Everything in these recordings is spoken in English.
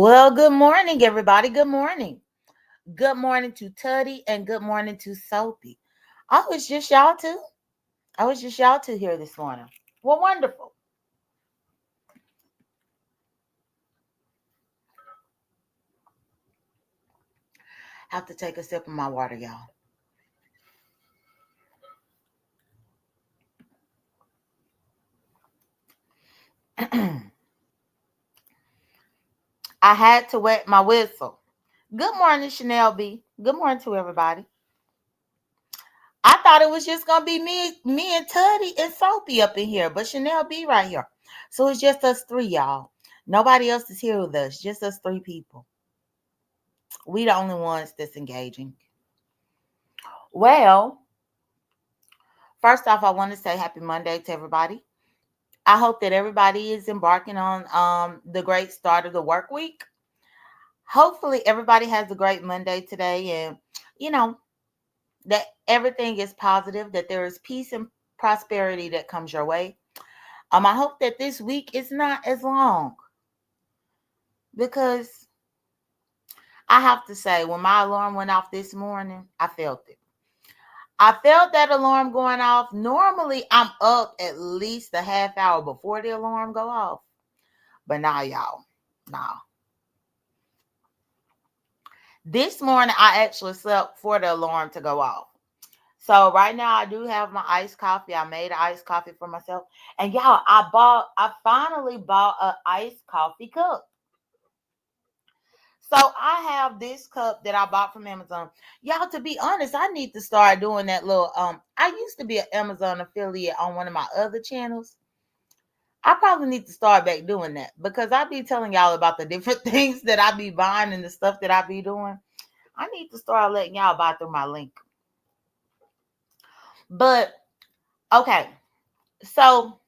Well, good morning, everybody. Good morning. Good morning to Tuddy and good morning to Soapy. I was just y'all two. I was just y'all two here this morning. Well, wonderful. Have to take a sip of my water, y'all. I had to wet my whistle. Good morning, Chanel B. Good morning to everybody. I thought it was just gonna be me and Tuddy and Soapy up in here, but Chanel B right here. So it's just us three, y'all. Nobody else is here with us. Just us three people. We the only ones that's engaging. Well, first off, I want to say happy Monday to everybody. I hope that everybody is embarking on the great start of the work week. Hopefully, everybody has a great Monday today, and you know that everything is positive. That there is peace and prosperity that comes your way. I hope that this week is not as long because I have to say, when my alarm went off this morning, I felt it. I felt that alarm going off. Normally, I'm up at least a half hour before the alarm go off. But now, y'all, nah. This morning, I actually slept for the alarm to go off. So right now, I do have my iced coffee. I made an iced coffee for myself. And y'all, I finally bought an iced coffee cup. So I have this cup that I bought from Amazon. Y'all, to be honest, I need to start doing that little I used to be an Amazon affiliate on one of my other channels. I probably need to start back doing that because I be telling y'all about the different things that I be buying and the stuff that I be doing. I need to start letting y'all buy through my link. But okay, so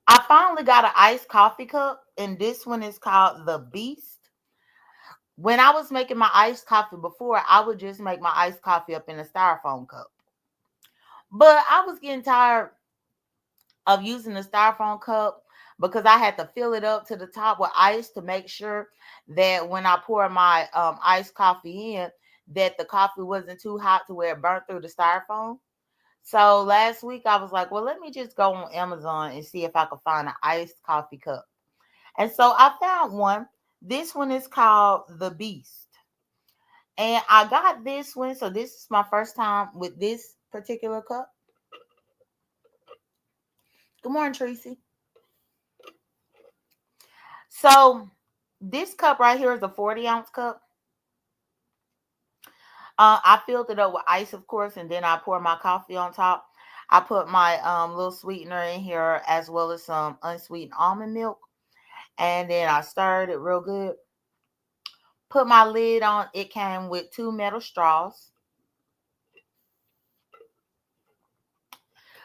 I finally got an iced coffee cup, and this one is called the Beast. When I was making my iced coffee before, I would just make my iced coffee up in a styrofoam cup. But I was getting tired of using the styrofoam cup because I had to fill it up to the top with ice to make sure that when I pour my iced coffee in, that the coffee wasn't too hot to where it burnt through the styrofoam. So last week I was like, well, let me just go on Amazon and see if I could find an iced coffee cup. And so I found one. This one is called the Beast. And I got this one. So this is my first time with this particular cup. Good morning, Tracy. So this cup right here is a 40-ounce cup. I filled it up with ice, of course, and then I pour my coffee on top. I put my little sweetener in here as well as some unsweetened almond milk. And then I stirred it real good. Put my lid on. It came with 2 metal straws.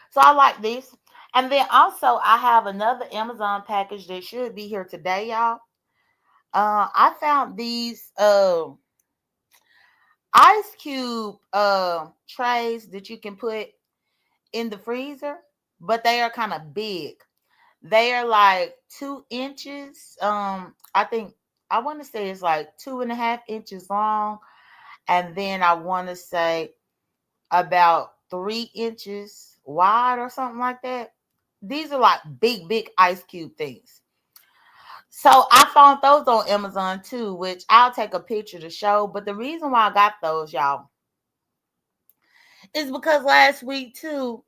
So I like this. And then also I have another Amazon package that should be here today, y'all. I found these ice cube trays that you can put in the freezer, but they are kind of big. They are like 2 inches. I want to say it's like 2.5 inches long, and then I want to say about 3 inches wide or something like that. These are like big ice cube things. So I found those on Amazon too, which I'll take a picture to show. But the reason why I got those, y'all, is because last week too,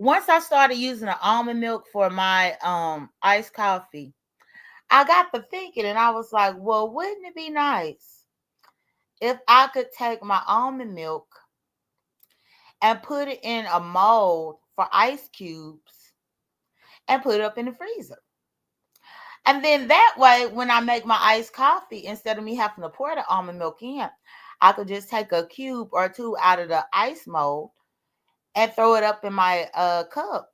once I started using the almond milk for my iced coffee, I got to thinking and I was like, well, wouldn't it be nice if I could take my almond milk and put it in a mold for ice cubes and put it up in the freezer? And then that way, when I make my iced coffee, instead of me having to pour the almond milk in, I could just take a cube or two out of the ice mold and throw it up in my cup.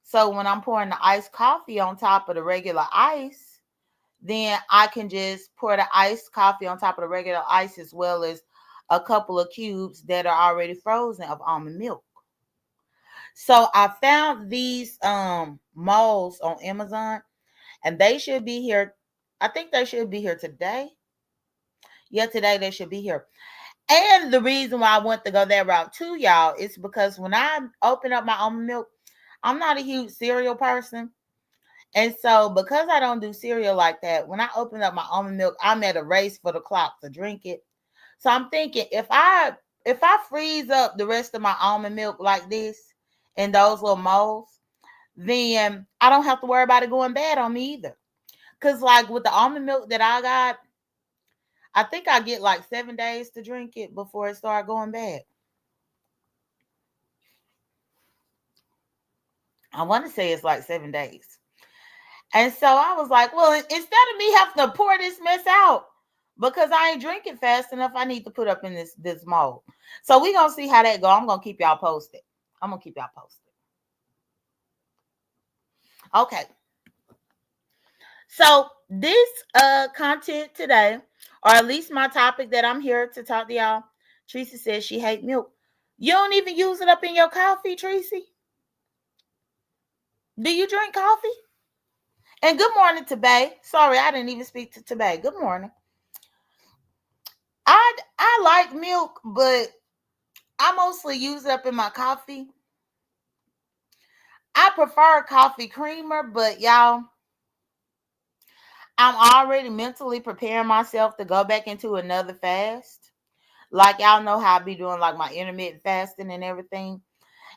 So when I'm pouring the iced coffee on top of the regular ice, then I can just pour the iced coffee on top of the regular ice as well as a couple of cubes that are already frozen of almond milk. So I found these molds on Amazon, and they should be here I think they should be here today. Yeah, today they should be here. And the reason why I want to go that route too, y'all, is because when I open up my almond milk, I'm not a huge cereal person. And so because I don't do cereal like that, when I open up my almond milk, I'm at a race for the clock to drink it. So I'm thinking if I freeze up the rest of my almond milk like this in those little molds, then I don't have to worry about it going bad on me either. Cause like with the almond milk that I got, I think I get like 7 days to drink it before it start going bad. I want to say it's like 7 days. And so I was like, well, instead of me having to pour this mess out because I ain't drinking fast enough, I need to put up in this mold. So we gonna see how that go. I'm gonna keep y'all posted. I'm gonna keep y'all posted. Okay. So this content today, or at least my topic that I'm here to talk to y'all, Tracy says she hate milk. You don't even use it up in your coffee, Tracy? Do you drink coffee? And good morning to Bay. Sorry, I didn't even speak to Bay. Good morning. I like milk, but I mostly use it up in my coffee. I prefer coffee creamer, but y'all, I'm already mentally preparing myself to go back into another fast. Like y'all know how I be doing like my intermittent fasting and everything.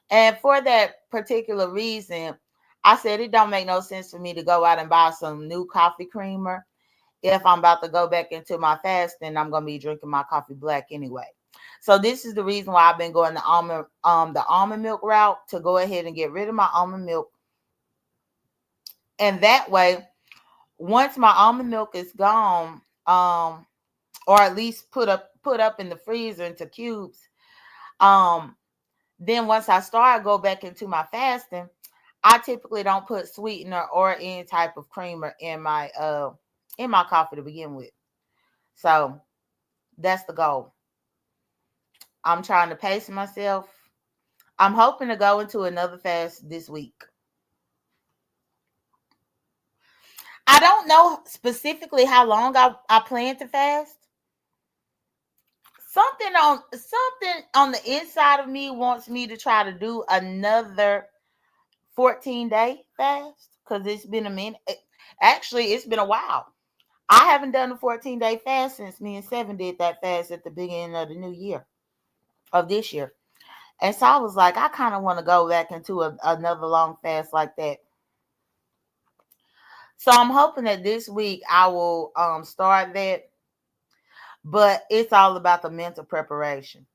And for that particular reason, I said it don't make no sense for me to go out and buy some new coffee creamer if I'm about to go back into my fasting. I'm gonna be drinking my coffee black anyway. So this is the reason why I've been going the almond milk route, to go ahead and get rid of my almond milk. And that way, once my almond milk is gone, or at least put up in the freezer into cubes, then once I start go back into my fasting, I typically don't put sweetener or any type of creamer in my coffee to begin with. So that's the goal. I'm trying to pace myself. I'm hoping to go into another fast this week. I don't know specifically how long I plan to fast. Something on the inside of me wants me to try to do another 14-day fast, because it's been a minute. Actually, it's been a while. I haven't done a 14-day fast since me and Seven did that fast at the beginning of the new year, of this year. And so I was like, I kind of want to go back into another long fast like that. So I'm hoping that this week I will start that. But it's all about the mental preparation.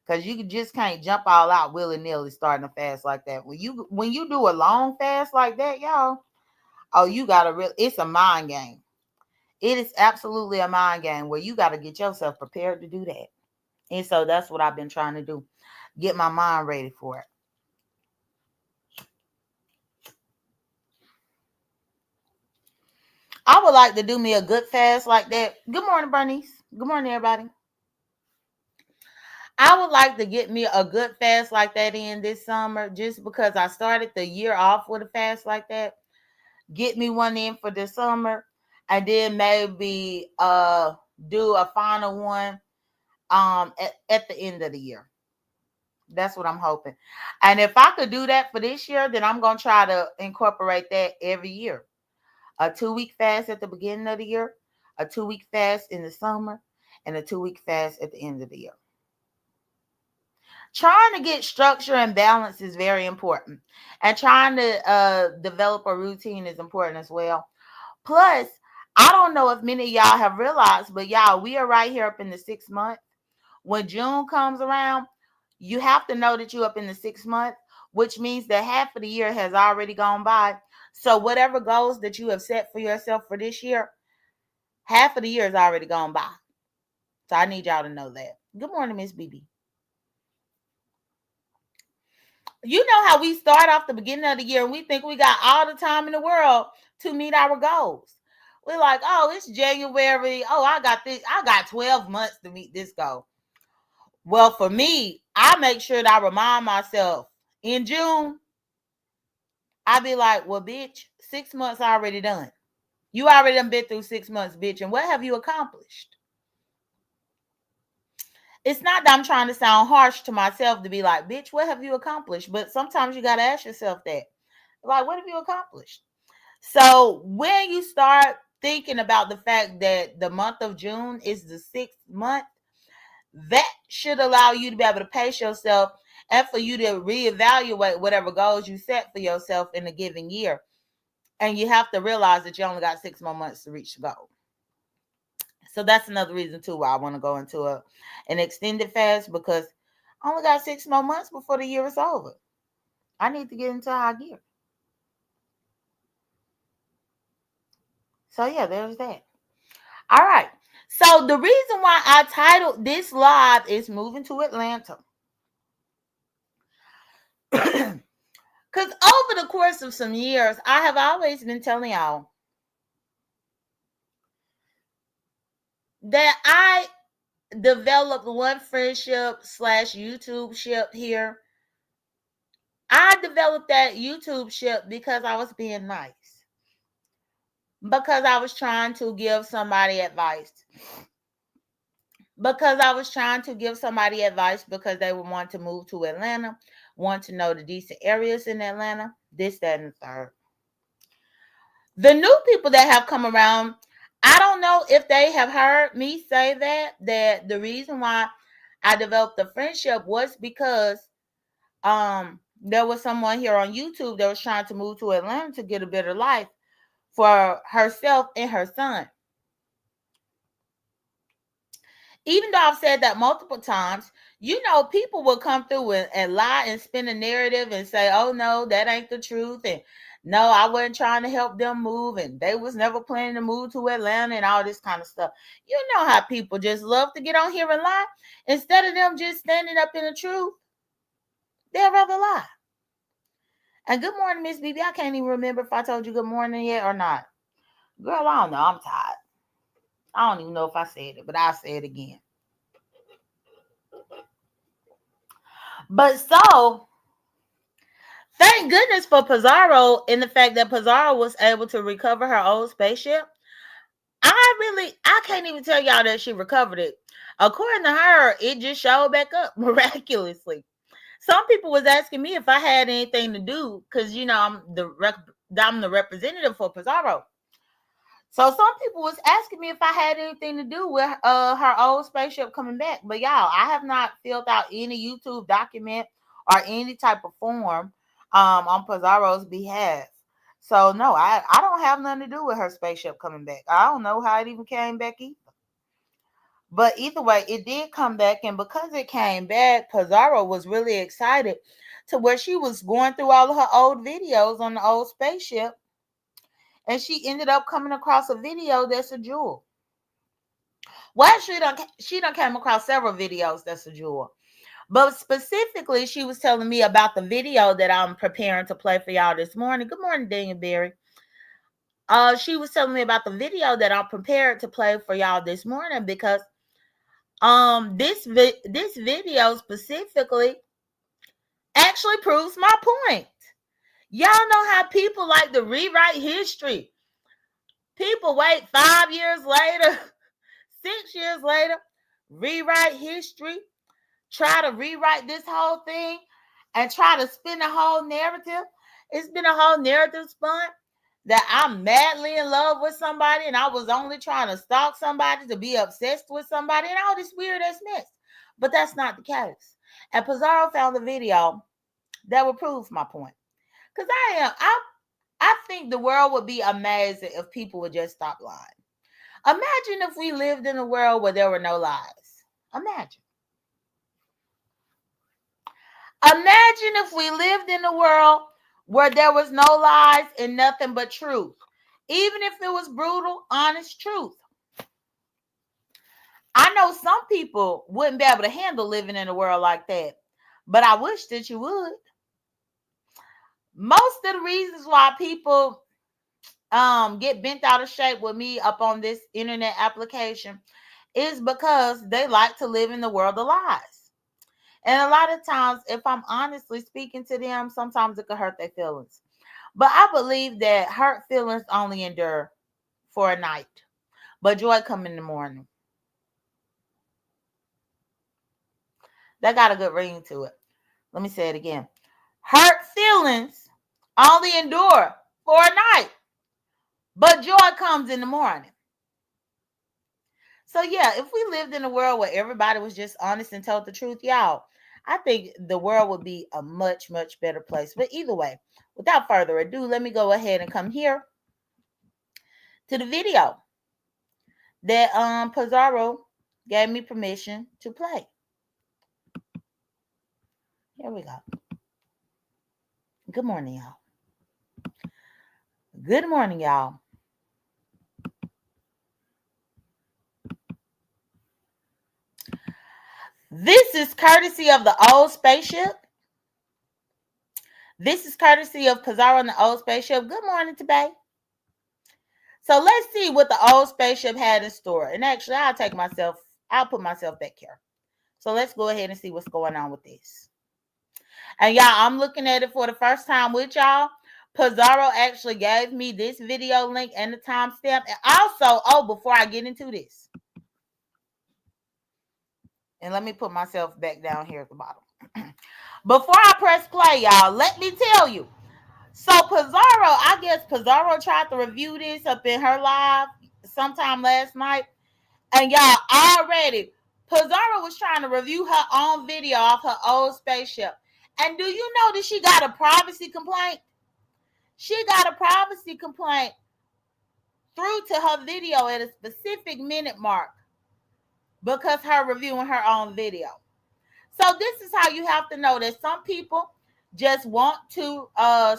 Because you just can't jump all out willy-nilly starting a fast like that. When you do a long fast like that, y'all, oh, you gotta it's a mind game. It is absolutely a mind game where you gotta get yourself prepared to do that. And so that's what I've been trying to do. Get my mind ready for it. I would like to do me a good fast like that. Good morning, Bernice. Good morning, everybody. I would like to get me a good fast like that in this summer, just because I started the year off with a fast like that. Get me one in for the summer, and then maybe do a final one at the end of the year. That's what I'm hoping. And if I could do that for this year, then I'm gonna try to incorporate that every year. A 2-week fast at the beginning of the year, a 2-week fast in the summer, and a 2-week fast at the end of the year. Trying to get structure and balance is very important, and trying to develop a routine is important as well. Plus, I don't know if many of y'all have realized, but y'all, we are right here up in the 6th month. When June comes around, you have to know that you're up in the 6th month, which means that half of the year has already gone by. So whatever goals that you have set for yourself for this year, half of the year has already gone by. So I need y'all to know that. Good morning, Miss BB. You know how we start off the beginning of the year and we think we got all the time in the world to meet our goals. We're like, oh, it's January. Oh, I got this. I got 12 months to meet this goal. Well, for me, I make sure that I remind myself in June. I be like, well, bitch, 6 months already done. You already done been through 6 months, bitch, and what have you accomplished? It's not that I'm trying to sound harsh to myself to be like, bitch, what have you accomplished? But sometimes you got to ask yourself that. Like, what have you accomplished? So when you start thinking about the fact that the month of June is the 6th month, that should allow you to be able to pace yourself and for you to reevaluate whatever goals you set for yourself in a given year. And you have to realize that you only got 6 more months to reach the goal. So that's another reason too why I want to go into an extended fast, because I only got 6 more months before the year is over. I need to get into high gear. So yeah, there's that. All right. So the reason why I titled this live is moving to Atlanta. Because over the course of some years, I have always been telling y'all that I developed one friendship / YouTube ship here. I developed that YouTube ship because I was being nice. Because I was trying to give somebody advice. Because they would want to move to Atlanta, want to know the decent areas in Atlanta, this, that, and the third. The new people that have come around, I don't know if they have heard me say that the reason why I developed the friendship was because there was someone here on YouTube that was trying to move to Atlanta to get a better life for herself and her son. Even though I've said that multiple times, people will come through and lie and spin a narrative and say, oh, no, that ain't the truth. And no, I wasn't trying to help them move. And they was never planning to move to Atlanta and all this kind of stuff. You know how people just love to get on here and lie. Instead of them just standing up in the truth, they'd rather lie. And good morning, Miss BB. I can't even remember if I told you good morning yet or not. Girl, I don't know. I'm tired. I don't even know if I said it, but I'll say it again. But so, thank goodness for Pizarro in the fact that Pizarro was able to recover her old spaceship. I can't even tell y'all that she recovered it. According to her, it just showed back up miraculously. Some people was asking me if I had anything to do because, I'm the representative for Pizarro. So some people was asking me if I had anything to do with her old spaceship coming back. But y'all, I have not filled out any YouTube document or any type of form on Pizarro's behalf. So no, I don't have nothing to do with her spaceship coming back. I don't know how it even came back either. But either way, it did come back, and because it came back, Pizarro was really excited to where she was going through all of her old videos on the old spaceship. And she ended up coming across a video that's a jewel. Well, she done came across several videos that's a jewel. But specifically, she was telling me about the video that I'm preparing to play for y'all this morning. Good morning, Daniel Berry. She was telling me about the video that I'm prepared to play for y'all this morning because this video specifically actually proves my point. Y'all know how people like to rewrite history. People wait 5 years later, 6 years later, rewrite history, try to rewrite this whole thing, and try to spin a whole narrative. It's been a whole narrative spun that I'm madly in love with somebody and I was only trying to stalk somebody to be obsessed with somebody and all this weird ass mess. But that's not the case. And Pizarro found a video that would prove my point. Because I think the world would be amazing if people would just stop lying. Imagine if we lived in a world where there were no lies. Imagine if we lived in a world where there was no lies and nothing but truth. Even if it was brutal, honest truth. I know some people wouldn't be able to handle living in a world like that. But I wish that you would. Most of the reasons why people get bent out of shape with me up on this internet application is because they like to live in the world of lies. And a lot of times, if I'm honestly speaking to them, sometimes it could hurt their feelings. But I believe that hurt feelings only endure for a night, but joy come in the morning. That got a good ring to it. Let me say it again. Hurt feelings only endure for a night, but joy comes in the morning. So yeah, if we lived in a world where everybody was just honest and told the truth, y'all, I think the world would be a much, much better place. But either way, without further ado, let me go ahead and come here to the video that Pizarro gave me permission to play. Here we go. Good morning, y'all. Good morning, y'all. This is courtesy of the old spaceship. This is courtesy of Pizarro and the old spaceship. Good morning, today. So let's see what the old spaceship had in store. And actually, I'll put myself back here. So let's go ahead and see what's going on with this. And y'all, I'm looking at it for the first time with y'all. Pizarro actually gave me this video link and the timestamp. And also, before I get into this, and let me put myself back down here at the bottom. Before I press play, y'all, let me tell you. So Pizarro, I guess Pizarro tried to review this up in her live sometime last night. And y'all, already, Pizarro was trying to review her own video off her old spaceship. And do you know that she got a privacy complaint? She got a privacy complaint through to her video at a specific minute mark because her reviewing her own video. So this is how you have to know that some people just want to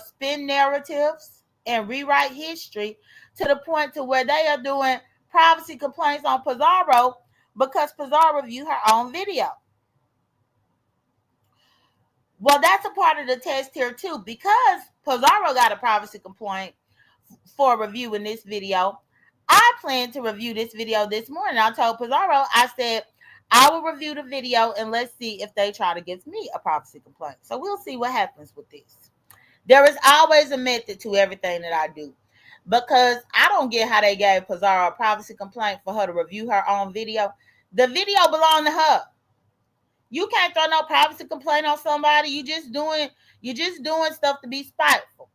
spin narratives and rewrite history to the point to where they are doing privacy complaints on Pizarro because Pizarro reviewed her own video. Well, that's a part of the test here too, because Pizarro got a privacy complaint for reviewing this video. I plan to review this video this morning. I told Pizarro, I said, I will review the video and let's see if they try to give me a privacy complaint. So we'll see what happens with this. There is always a method to everything that I do, because I don't get how they gave Pizarro a privacy complaint for her to review her own video. The video belonged to her. You can't throw no privacy complaint on somebody. You just doing stuff to be spiteful.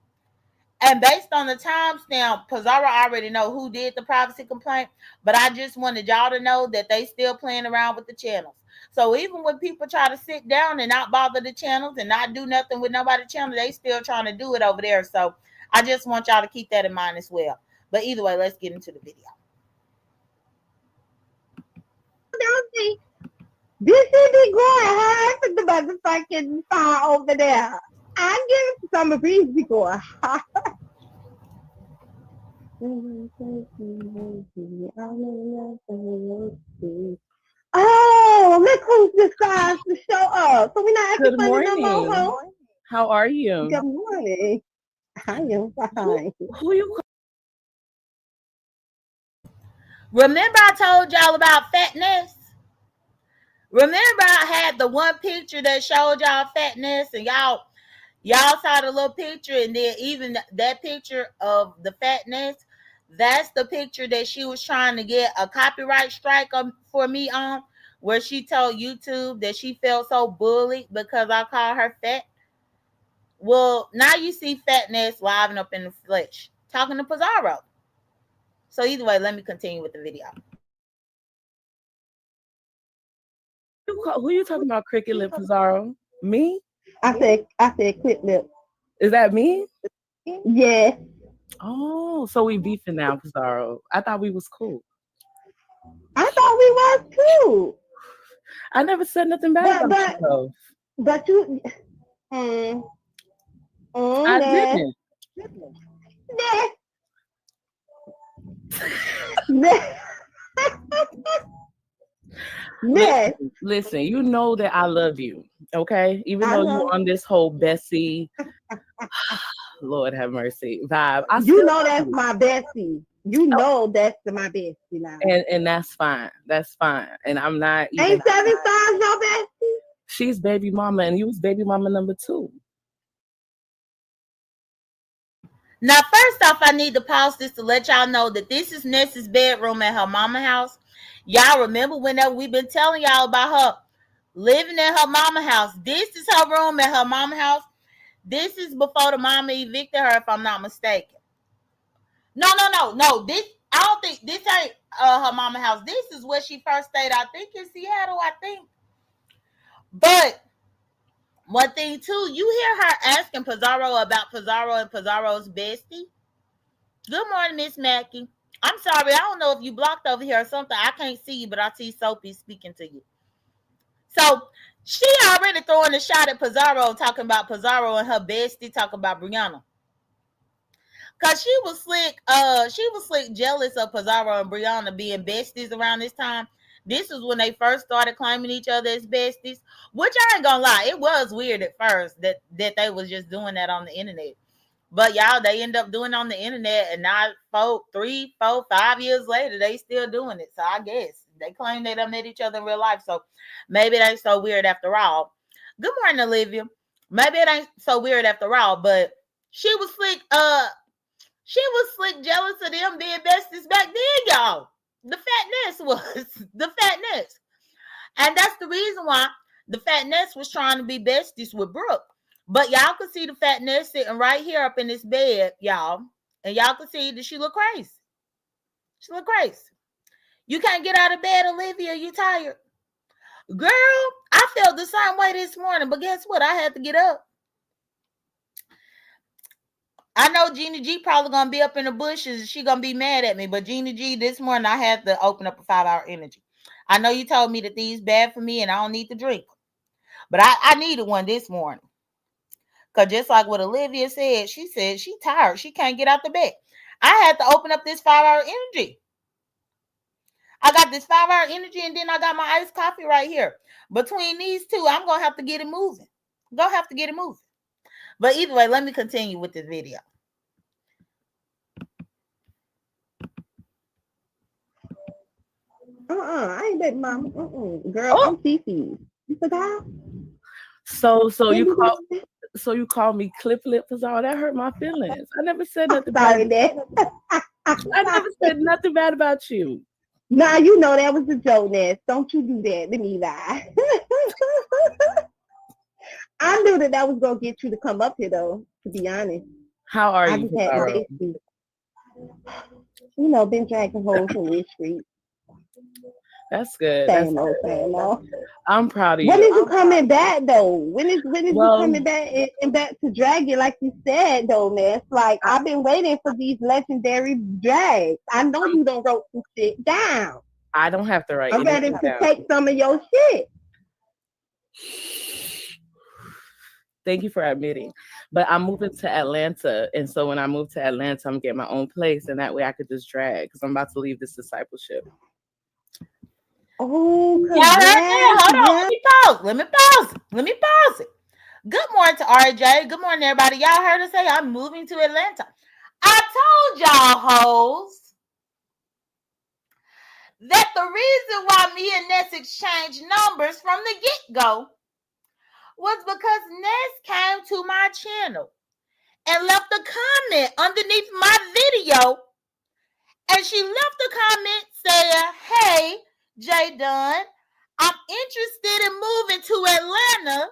And based on the timestamp, Pizarro already know who did the privacy complaint, but I just wanted y'all to know that they still playing around with the channels. So even when people try to sit down and not bother the channels and not do nothing with nobody's channel, they still trying to do it over there. So I just want y'all to keep that in mind as well. But either way, let's get into the video. This is the going hard for the motherfucking fire over there. I give some of these going hard. Oh, look who decides to show up. So we're not acting Good funny no morning. more. How are you? Good morning. I am fine. Who you? Remember I told y'all about fatness? Remember I had the one picture that showed y'all fatness, and y'all saw the little picture, and then even that picture of the fatness, that's the picture that she was trying to get a copyright strike for me on, where she told YouTube that she felt so bullied because I called her fat. Well, now you see fatness live and up in the flesh, talking to Pizarro. So either way, let me continue with the video. Who you talking about? Cricket Lip Pizarro? Me? I said clip lip. Is that me? Yeah. Oh, so we beefing now, Pizarro. I thought we was cool. I thought we was too. I never said nothing bad about yourself. But you I didn't. Listen, you know that I love you, okay? Even though you're on this whole Bessie, Lord have mercy vibe. You know that's my bestie. You know that's my bestie now. And that's fine. That's fine. And I'm not even. Ain't 7 Stars your bestie? She's baby mama, and you was baby mama number 2. Now, first off, I need to pause this to let y'all know that this is Ness's bedroom at her mama house. Y'all remember whenever we've been telling y'all about her living in her mama house. This is her room at her mama house. This is before the mama evicted her, if I'm not mistaken. No. This I don't think this ain't her mama house. This is where she first stayed. I think in Seattle. I think. But one thing too, you hear her asking Pizarro about Pizarro and Pizarro's bestie. Good morning, Miss Mackey. I'm sorry, I don't know if you blocked over here or something. I can't see you, but I see Sophie speaking to you. So she already throwing a shot at Pizarro, talking about Pizarro and her bestie, talking about Brianna. Cause she was slick jealous of Pizarro and Brianna being besties around this time. This is when they first started claiming each other as besties. Which I ain't gonna lie, it was weird at first that they was just doing that on the internet. But y'all, they end up doing it on the internet, and now 3, 4, 5 years later, they still doing it. So I guess they claim they done met each other in real life. So maybe it ain't so weird after all. Good morning, Olivia. Maybe it ain't so weird after all, but she was slick. She was slick jealous of them being besties back then, y'all. The fatness was the fatness, and that's the reason why the fatness was trying to be besties with Brooke. But y'all can see the fatness sitting right here up in this bed, y'all. And y'all can see that she look crazy. She look crazy. You can't get out of bed, Olivia. You tired. Girl, I felt the same way this morning. But guess what? I had to get up. I know Gina G probably going to be up in the bushes. She going to be mad at me. But Gina G, this morning, I had to open up a 5-hour energy. I know you told me that these bad for me and I don't need to drink. But I needed one this morning. Because just like what Olivia said she tired. She can't get out the bed. I had to open up this 5-hour energy. I got this 5-hour energy, and then I got my iced coffee right here. Between these two, I'm going to have to get it moving. But either way, let me continue with this video. I ain't baby mama. Girl, I'm Fifi. You forgot? So you call me clip lip Pizarro. That hurt my feelings. I never said nothing Sorry, bad. Ness. I never said nothing bad about you. Nah, you know that was a joke, Ness. Don't you do that to me, lie. I knew that was gonna get you to come up here, though. To be honest, How are I you, just had to Pizarro? face been dragging holes from this street. That's good. Same old. I'm proud of When you. is you coming back though? When is you Well, coming back and back to drag it like you said though, Ness? Like I've been waiting for these legendary drags. I know you don't wrote some shit down. I don't have to write I'm ready anything to down. take some of your shit. Thank you for admitting. But I'm moving to Atlanta. And so when I move to Atlanta, I'm getting my own place. And that way I could just drag because I'm about to leave this discipleship. Oh, Y'all heard that? Hold on. yeah. Let me pause it. Good morning to RJ. Good morning, everybody. Y'all heard her say I'm moving to Atlanta. I told y'all hoes that the reason why me and Ness exchanged numbers from the get-go was because Ness came to my channel and left a comment underneath my video. And she left a comment saying, "Hey, J.Dunn, I'm interested in moving to Atlanta.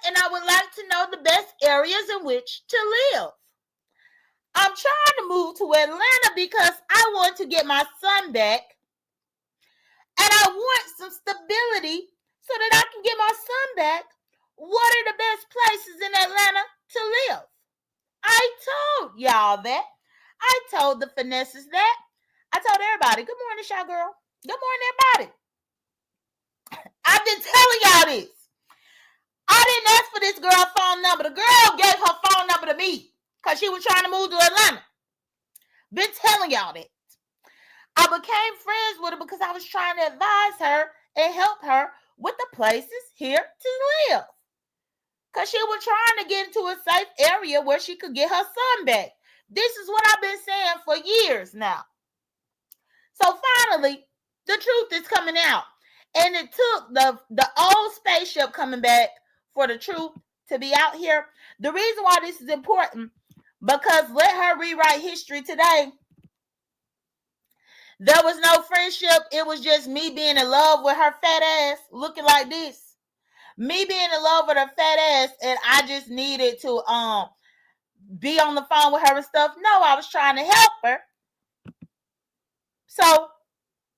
And I would like to know the best areas in which to live. I'm trying to move to Atlanta because I want to get my son back. And I want some stability so that I can get my son back. What are the best places in Atlanta to live?" I told y'all that. I told the finesses that. I told everybody, good morning, Shaw Girl. Good morning, everybody. I've been telling y'all this. I didn't ask for this girl's phone number. The girl gave her phone number to me because she was trying to move to Atlanta. Been telling y'all that. I became friends with her because I was trying to advise her and help her with the places here to live. Because she was trying to get into a safe area where she could get her son back. This is what I've been saying for years now. So finally, the truth is coming out. And it took the old spaceship coming back for the truth to be out here. The reason why this is important, because let her rewrite history today. There was no friendship. It was just me being in love with her fat ass looking like this. Me being in love with her fat ass, and I just needed to be on the phone with her and stuff. No, I was trying to help her. So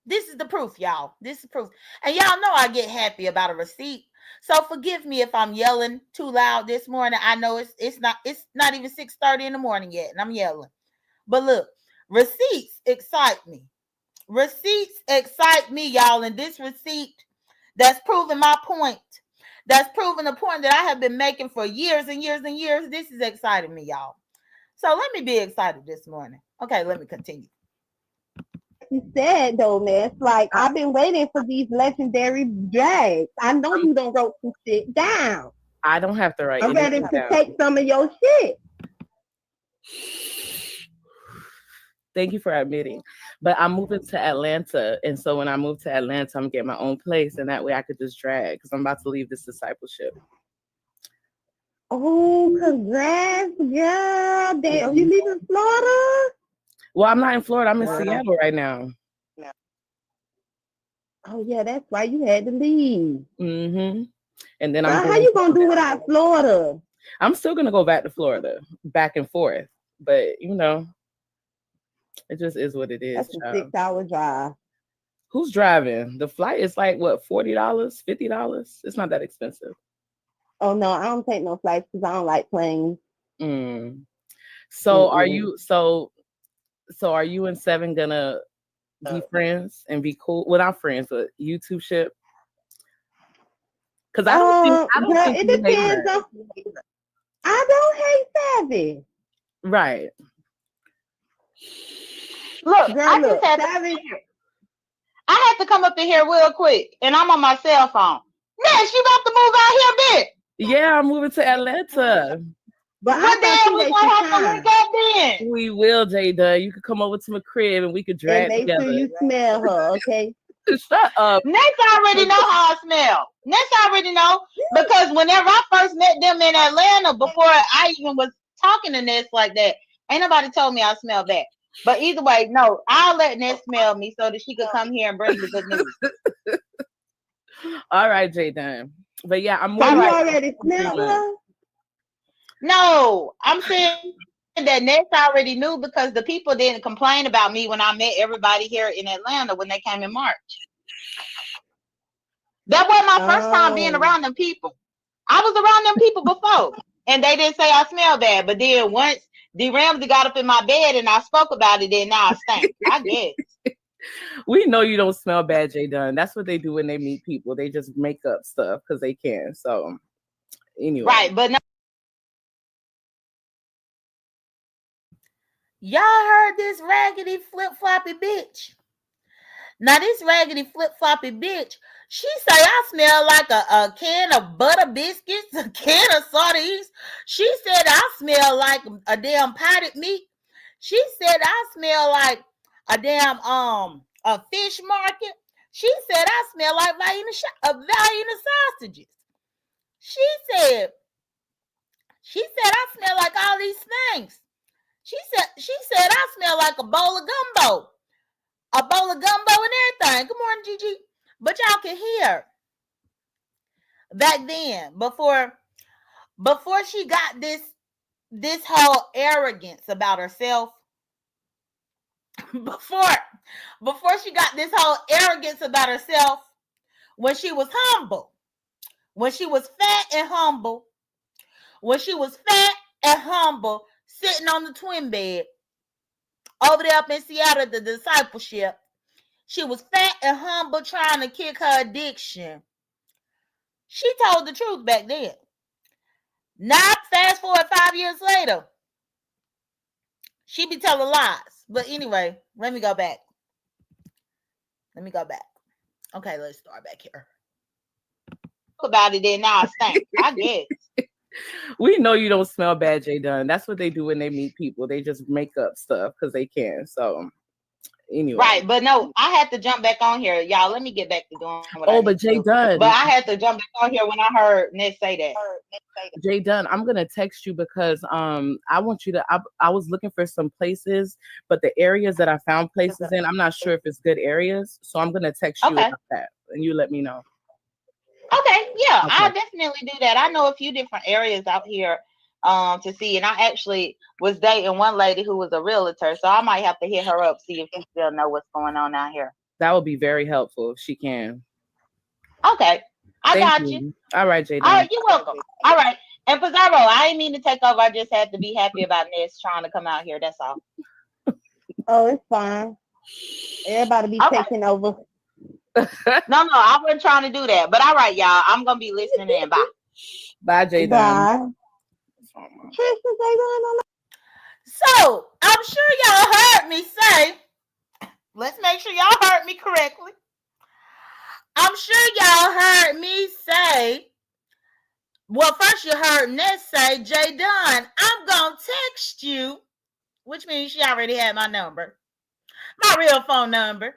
this is the proof, y'all. This is proof. And y'all know I get happy about a receipt. So forgive me if I'm yelling too loud this morning. I know it's not even 6:30 in the morning yet, and I'm yelling. But look, receipts excite me. Receipts excite me, y'all. And this receipt that's proving my point. That's proving the point that I have been making for years and years and years. This is exciting me, y'all. So let me be excited this morning. Okay, let me continue. You said though, man, it's like I've been waiting for these legendary drags. I know you don't wrote some shit down. I don't have to write. I'm ready anything to down. take some of your shit. Thank you for admitting. But I'm moving to Atlanta. And so when I move to Atlanta, I'm getting my own place. And that way I could just drag because I'm about to leave this discipleship. Oh, congrats, girl. Damn, you leaving Florida? Well, I'm not in Florida. I'm in Seattle right now. Oh, yeah, that's why you had to leave. Mm-hmm. And then how you going to do without Florida? I'm still going to go back to Florida, back and forth. But, you know, it just is what it is. That's a 6-hour drive. Who's driving? The flight is like, what, $40, $50? It's not that expensive. Oh, no, I don't take no flights because I don't like planes. So are you, so are you and Seven gonna be friends and be cool? Well, not friends, but YouTube ship? Because I don't think it depends on. I don't hate Savvy. Right. Look, I had to come up in here real quick, and I'm on my cell phone. Man, she about to move out here, bitch. Yeah, I'm moving to Atlanta. But what then we gonna have to link up then? We will, J.Dunn. You could come over to my crib and we could drag and make together. sure you smell her, okay? Shut up. Ness already know how I smell. Ness already know because whenever I first met them in Atlanta, before I even was talking to Ness like that, ain't nobody told me I smell bad. But either way, no, I'll let Ness smell me so that she could come here and bring the good news. All right, J.Dunn. But yeah, I'm moving. So you already smelled her? No, I'm saying that Ness already knew because the people didn't complain about me when I met everybody here in Atlanta when they came in March. That wasn't my first time being around them people. I was around them people before, and they didn't say I smell bad. But then once D. Ramsey got up in my bed and I spoke about it, then now I stink. I guess. We know you don't smell bad, J.Dunn. That's what they do when they meet people. They just make up stuff because they can. So anyway. Right, but no. Y'all heard this raggedy flip-floppy bitch. Now this raggedy flip-floppy bitch, she say I smell like a can of butter biscuits, a can of sardines. She said I smell like a damn potted meat. She said I smell like a damn a fish market. She said I smell like Vienna sausages. She said I smell like all these things. She said I smell like a bowl of gumbo. A bowl of gumbo and everything. Good morning, Gigi. But y'all can hear back then, before she got this whole arrogance about herself. Before she got this whole arrogance about herself, when she was humble, when she was fat and humble, sitting on the twin bed over there up in Seattle, the discipleship. She was fat and humble, trying to kick her addiction. She told the truth back then. Now, fast forward 5 years later, she be telling lies. But anyway, let me go back. Okay, let's start back here. Talk about it then, now I stink. I guess. We know you don't smell bad, J.Dunn. That's what they do when they meet people. They just make up stuff because they can. So Anyway. Right, but no, I had to jump back on here, y'all. Let me get back to doing what I need Oh, to but do. Jay But I Dunn, had to jump back on here when I heard Ned say that. J.Dunn, I'm gonna text you because I want you to. I was looking for some places, but the areas that I found places in, I'm not sure if it's good areas. So I'm gonna text you Okay. about that, and you let me know. Okay, yeah, Okay, I'll definitely do that. I know a few different areas out here to see, and I actually was dating one lady who was a realtor, so I might have to hit her up, see if she still know what's going on out here. that would be very helpful if she can. Okay, I Thank got you. you. All right, All J.Dunn. right, you're welcome. All right, and Pizarro, I ain't mean to take over. I just had to be happy about Ness trying to come out here. That's all. Oh, it's fine. Everybody be Okay. taking over. No, I wasn't trying to do that. But all right, y'all, I'm gonna be listening in. Bye. Bye, J.Dunn. Bye. Tristan, they going on. So I'm sure y'all heard me say. Let's make sure y'all heard me correctly. I'm sure y'all heard me say. Well, first you heard Ness say, J. Dunn, I'm gonna text you, which means she already had my number, my real phone number.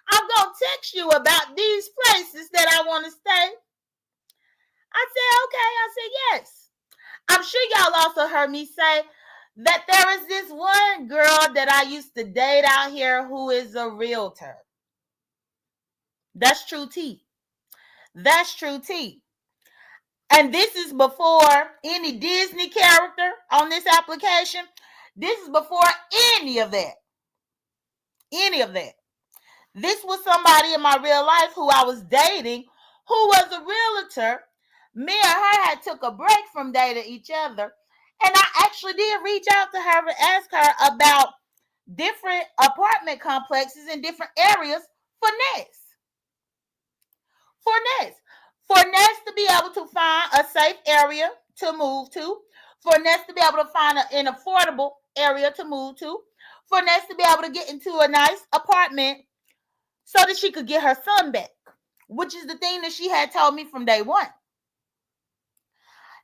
I'm gonna text you about these places that I want to stay. I said, okay. I said, yes. I'm sure y'all also heard me say that there is this one girl that I used to date out here who is a realtor. That's true tea. That's true tea. And this is before any Disney character on this application. This is before any of that. Any of that. This was somebody in my real life who I was dating who was a realtor. Me and her had took a break from dating each other. And I actually did reach out to her and ask her about different apartment complexes in different areas for Ness. For Ness. For Ness to be able to find a safe area to move to. For Ness to be able to find an affordable area to move to. For Ness to be able to get into a nice apartment so that she could get her son back, which is the thing that she had told me from day one.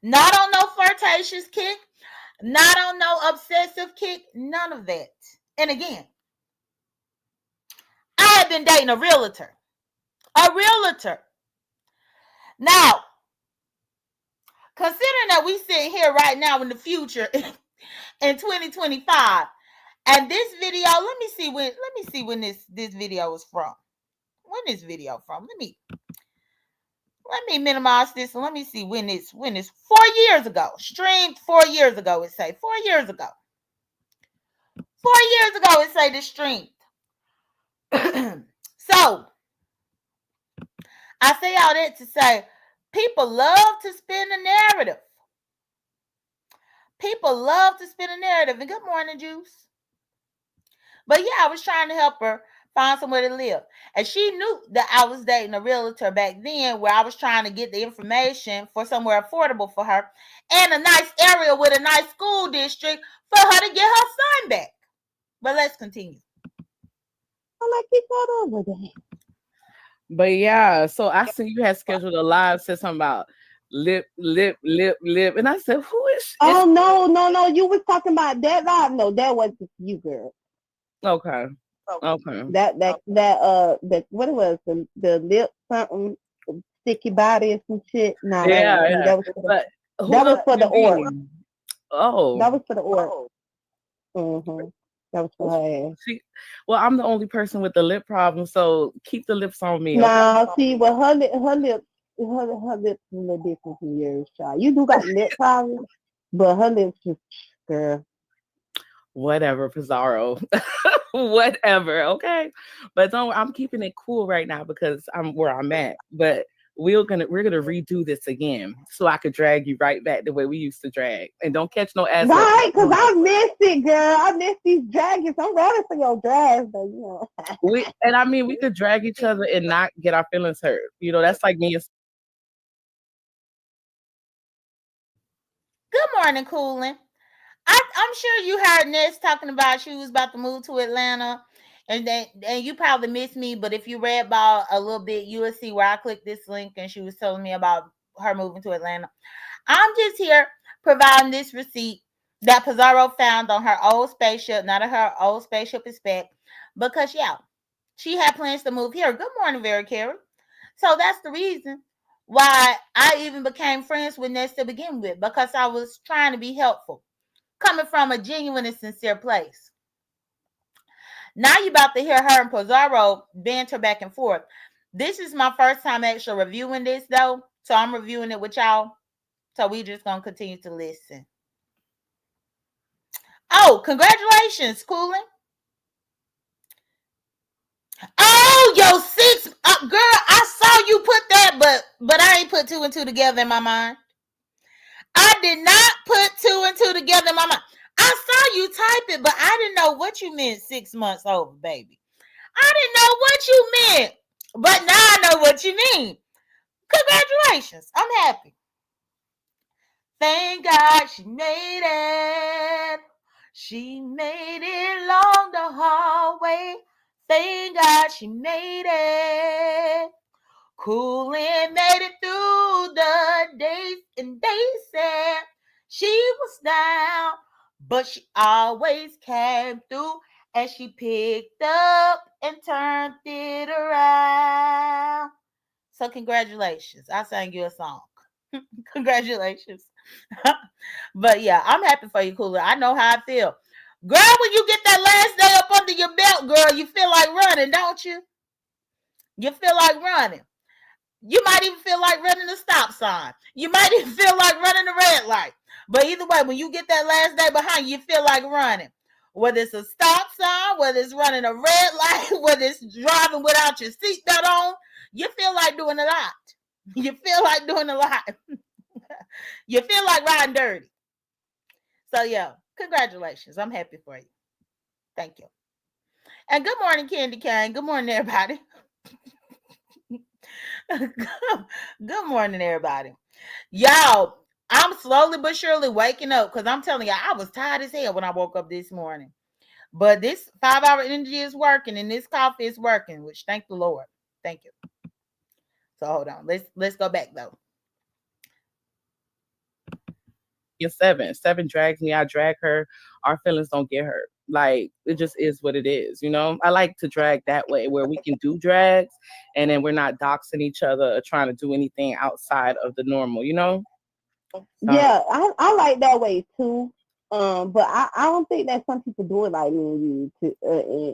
Not on no flirtatious kick, not on no obsessive kick, none of that. And again, I had been dating a realtor. A realtor. Now, considering that we sitting here right now in the future in 2025, and this video, let me see when this video is from. When this video from? Let me minimize this and let me see when it's 4 years ago. Streamed 4 years ago, it say 4 years ago. 4 years ago, it say this streamed. So I say all that to say people love to spin a narrative. People love to spin a narrative. And good morning, Juice. But yeah, I was trying to help her find somewhere to live. And she knew that I was dating a realtor back then where I was trying to get the information for somewhere affordable for her and a nice area with a nice school district for her to get her son back. But let's continue. I'm like, keep that over there. But yeah, so I see you had scheduled a live, said something about lip, and I said, "Who is?" It's Oh no. You was talking about that live. No, that wasn't you, girl. okay, okay. That what it was, the lip something sticky body or some shit. Nah, that Yeah, wasn't me. yeah. But who That was else for can the it orc. be? Oh, That was for the orc. That was for her ass. she. Well, I'm the only person with the lip problem, so keep the lips on me, okay? Now, see, well, her lips a little different from yours, child. You do got lip problems, but her lips just, girl. Whatever, Pizarro. Whatever, okay? But don't I'm keeping it cool right now because I'm where I'm at. But we're gonna redo this again so I could drag you right back the way we used to drag. And don't catch no ass up. Right, because I missed it, girl. I missed these dragons. I'm ready for your drags, but you know. I mean we could drag each other and not get our feelings hurt. You know, that's like me and Good morning, Coolin'. I'm sure you heard Ness talking about she was about to move to Atlanta, and you probably missed me. But if you read about a little bit, you will see where I clicked this link, and she was telling me about her moving to Atlanta. I'm just here providing this receipt that Pizarro found on her old spaceship, not her old spaceship is back, because yeah, she had plans to move here. Good morning, Vera Carey. So that's the reason why I even became friends with Ness to begin with, because I was trying to be helpful, coming from a genuine and sincere place. Now you about to hear her and Pizarro banter back and forth. This is my first time actually reviewing this though, so I'm reviewing it with y'all. So we just gonna continue to listen. Oh, congratulations, Coolin. Oh, yo, six, girl. I saw you put that, but I ain't put two and two together in my mind. I did not put two and two together in my mind. I saw you type it, but I didn't know what you meant. 6 months over, baby. I didn't know what you meant, but now I know what you mean. Congratulations. I'm happy. Thank God she made it. She made it along the hallway. Thank God she made it. Cool and made it through the days, and they said she was down, but she always came through, and she picked up and turned it around. So congratulations. I sang you a song. Congratulations. But yeah, I'm happy for you, Cooler. I know how I feel. Girl, when you get that last day up under your belt, girl, you feel like running, don't you? You feel like running. You might even feel like running the stop sign. You might even feel like running the red light. But either way, when you get that last day behind you, you feel like running. Whether it's a stop sign, whether it's running a red light, whether it's driving without your seatbelt on, you feel like doing a lot. You feel like doing a lot. You feel like riding dirty. So yeah, congratulations. I'm happy for you. Thank you. And good morning, Candy Cane. Good morning, everybody. Good morning, everybody. Y'all, I'm slowly but surely waking up, because I'm telling you, I was tired as hell when I woke up this morning. But this 5 hour energy is working, and this coffee is working, which thank the Lord. Thank you. So hold on. Let's go back though. You're seven. Seven drags me. I drag her. Our feelings don't get hurt. Like it just is what it is, you know. I like to drag that way where we can do drags and then we're not doxing each other or trying to do anything outside of the normal, you know? So Yeah, I like that way too. But I don't think that some people do it like me and you to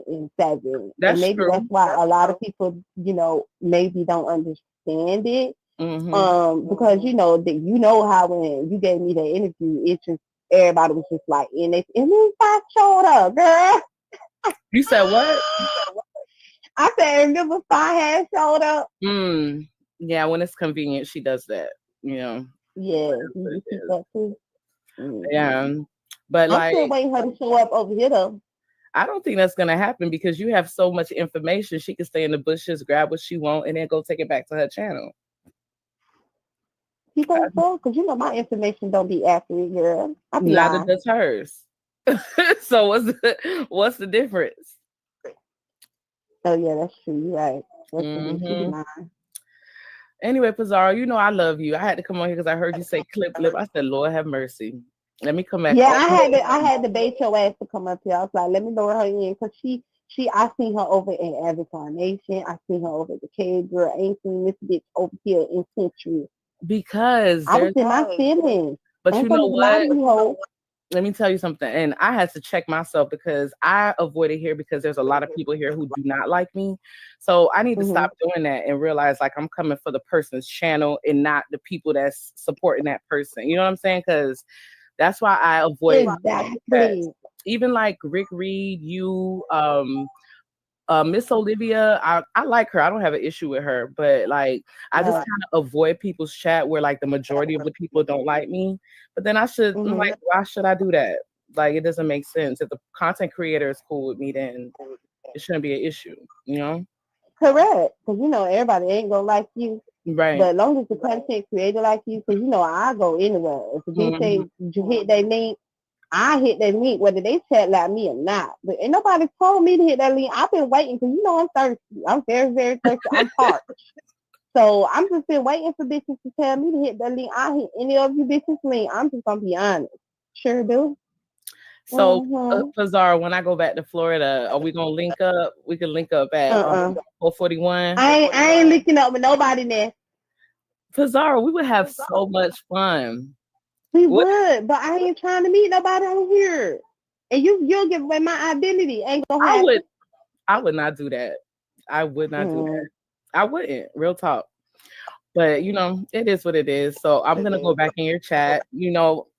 in seven, and that's maybe that's true. why a lot of people, maybe don't understand it. Hmm. Because that how when you gave me the interview, it just everybody was just like, and then I showed up, girl. You said what? I said, remember I had showed up. Mm. Yeah, when it's convenient, she does that, you know. Yeah, That's what you it see is. that too. Hmm. Yeah. But I'm like still waiting her to show up over here though. I don't think that's gonna happen because you have so much information. She can stay in the bushes, grab what she want, and then go take it back to her channel. You think so? Because my information don't be accurate, girl. I be Neither lying. does hers. So what's the difference? Oh yeah, that's true. You're right. That's true. She be Hmm. lying. Anyway, Pizarro, you know I love you. I had to come on here because I heard you say clip lip. I said, Lord have mercy. Let me come back Yeah, on. I had to bait your ass to come up here. I was like, let me lower her in because I seen her over in Avatar Nation. I seen her over at the Cave Girl. I ain't seen this bitch over here in Century. Because I was there's in my feelings. I but ain't you know gonna lie to what? you, hoe. Let me tell you something. And I had to check myself because I avoided here because there's a lot of people here who do not like me. So I need to Hmm. stop doing that and realize like I'm coming for the person's channel and not the people that's supporting that person. You know what I'm saying? Because that's why I avoid chats. Exactly. Even like Rick Reed, you, Miss Olivia, I like her. I don't have an issue with her, but like I just Right. kind of avoid people's chat where like the majority of the people don't like me. But then I'm Hmm. like, why should I do that? Like it doesn't make sense. If the content creator is cool with me, then it shouldn't be an issue, you know? Correct. Because everybody ain't gonna like you. But Right. as long as the content creator like you, because I go anywhere. If the bitch say Hmm. you hit that link, I hit that link, whether they chat like me or not. But ain't nobody told me to hit that link. I've been waiting because I'm thirsty. I'm very, very thirsty. I'm parched. So I'm just been waiting for bitches to tell me to hit that link. I hit any of you bitches link. I'm just gonna be honest. Sure do. So, Mm-hmm. Pizarro, when I go back to Florida, are we gonna link up? We can link up at Uh-uh. 441. I ain't linking up with nobody now. Pizarro, we would have so much fun. We What would, but I ain't trying to meet nobody on here. And you'll give away my identity. Ain't gonna I happen. would I would not do that. I would not do that. Mm. I wouldn't, real talk. But it is what it is. So I'm gonna go back in your chat.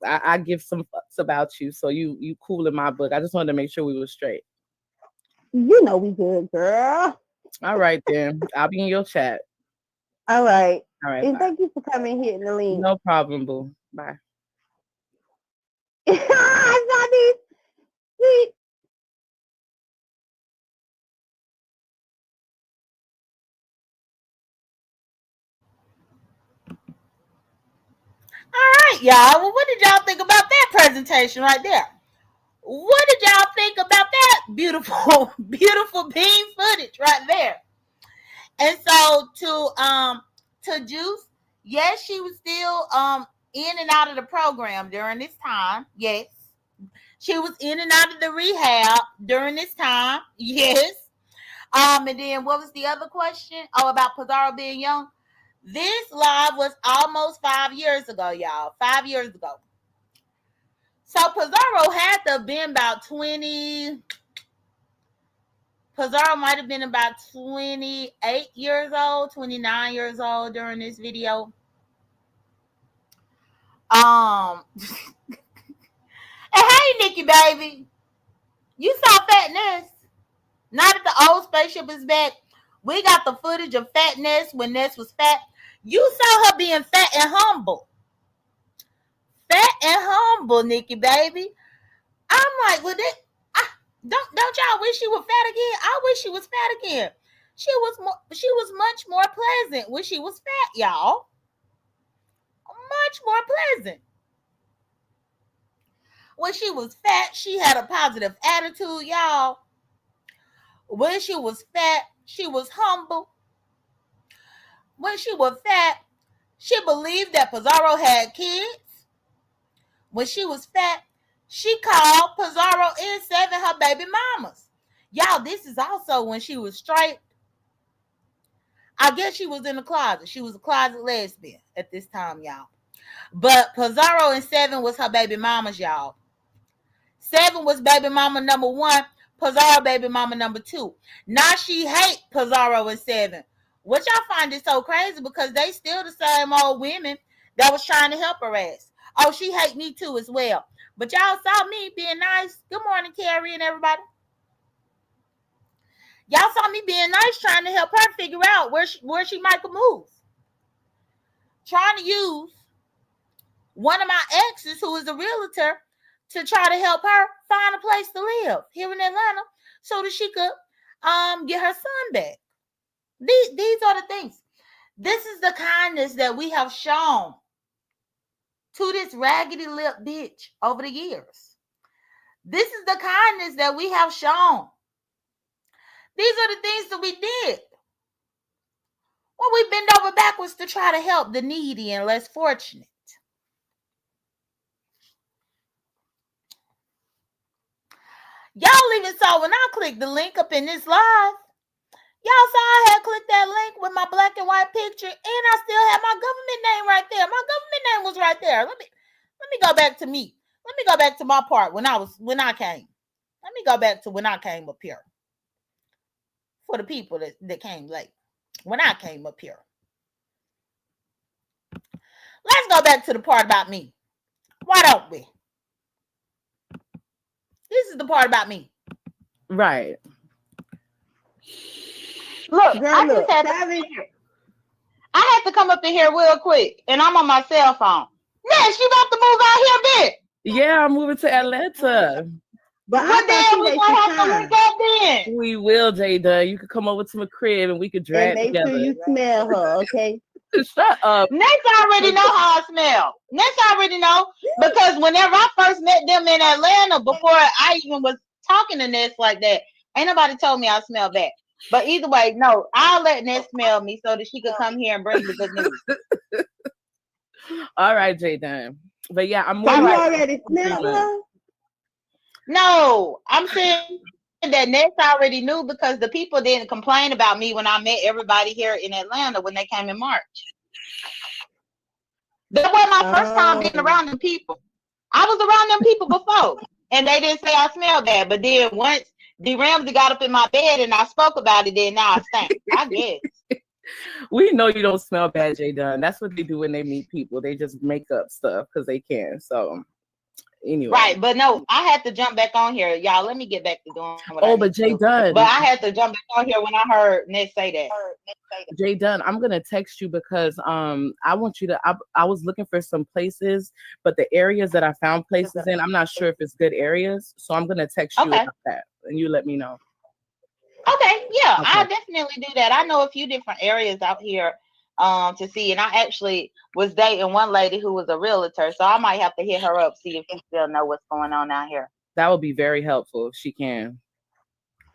I give some fucks about you, so you cool in my book. I just wanted to make sure we were straight. You know we good, girl. All right then. I'll be in your chat. All right. All right, And bye. thank you for coming here, Nalene. No problem, boo. Bye. I saw these. See, All right, y'all. Well, what did y'all think about that presentation right there? What did y'all think about that beautiful, beautiful beam footage right there? And so to Juice, yes, she was still in and out of the program during this time. Yes. She was in and out of the rehab during this time. Yes. And then what was the other question? Oh, about Pizarro being young. This live was almost 5 years ago, y'all. 5 years ago. So Pizarro had to have been about 20. Pizarro might have been about 28 years old, 29 years old during this video. And hey, Nikki, baby. You saw Fat Ness. Now that the old spaceship is back, we got the footage of Fat Ness when Ness was fat. You saw her being fat and humble. Fat and humble, Nikki, baby. I'm like, well, don't y'all wish she was fat again? I wish she was fat again. She was much more pleasant when she was fat, y'all. Much more pleasant. When she was fat, she had a positive attitude, y'all. When she was fat, she was humble. When she was fat, she believed that Pizarro had kids. When she was fat, she called Pizarro and Seven her baby mamas. Y'all, this is also when she was straight. I guess she was in the closet. She was a closet lesbian at this time, y'all. But Pizarro and Seven was her baby mamas, y'all. Seven was baby mama number one. Pizarro baby mama number two. Now she hate Pizarro and Seven. Which I find it so crazy because they still the same old women that was trying to help her ass. Oh, she hate me too as well. But y'all saw me being nice. Good morning, Carrie and everybody. Y'all saw me being nice, trying to help her figure out where she might move. Trying to use one of my exes, who is a realtor, to try to help her find a place to live here in Atlanta so that she could get her son back. These are the things. This is the kindness that we have shown to this raggedy lip bitch over the years. This is the kindness that we have shown. These are the things that we did. Well, we bend over backwards to try to help the needy and less fortunate. Y'all even saw when I clicked the link up in this live, y'all saw I had clicked that link with my black and white picture, and I still had my government name right there. My government name was right there. Let me go back to me. Let me go back to my part when I came. Let me go back to when I came up here. For the people that came late. When I came up here. Let's go back to the part about me. Why don't we? This is the part about me. Right. Look, girl, I look, just had to come up in here real quick, and I'm on my cell phone. Next, you about to move out here, bitch. Yeah, I'm moving to Atlanta. But What day we gonna have to link up then? We will, J.Dunn. You could come over to my crib and we could and drag make together. sure you smell her, okay? Shut up. Next already know how I smell. Next already know because whenever I first met them in Atlanta, before I even was talking to Ness like that, ain't nobody told me I smell bad. But either way, no, I'll let Ness smell me so that she could come here and bring the good news. All right, J.Dunn. But yeah, I'm So moving. you already smelled her? No, I'm saying that Ness already knew because the people didn't complain about me when I met everybody here in Atlanta when they came in March. That wasn't my first time being around them Oh, people. I was around them people before, and they didn't say I smelled bad. But then once D Ramsey got up in my bed and I spoke about it, then now I stink. I guess. We know you don't smell bad, J.Dunn. That's what they do when they meet people. They just make up stuff because they can. So anyway. Right, but no, I had to jump back on here, y'all. Let me get back to doing what I need Oh, to but do. But I J.Dunn, had to jump back on here when I heard Ness say that. J.Dunn, I'm gonna text you because I want you to. I was looking for some places, but the areas that I found places in, I'm not sure if it's good areas. So I'm gonna text you Okay. about that, and you let me know. Okay, yeah, I Okay. definitely do that. I know a few different areas out here to see, and I actually was dating one lady who was a realtor, so I might have to hit her up see if she still know what's going on out here. That would be very helpful if she can.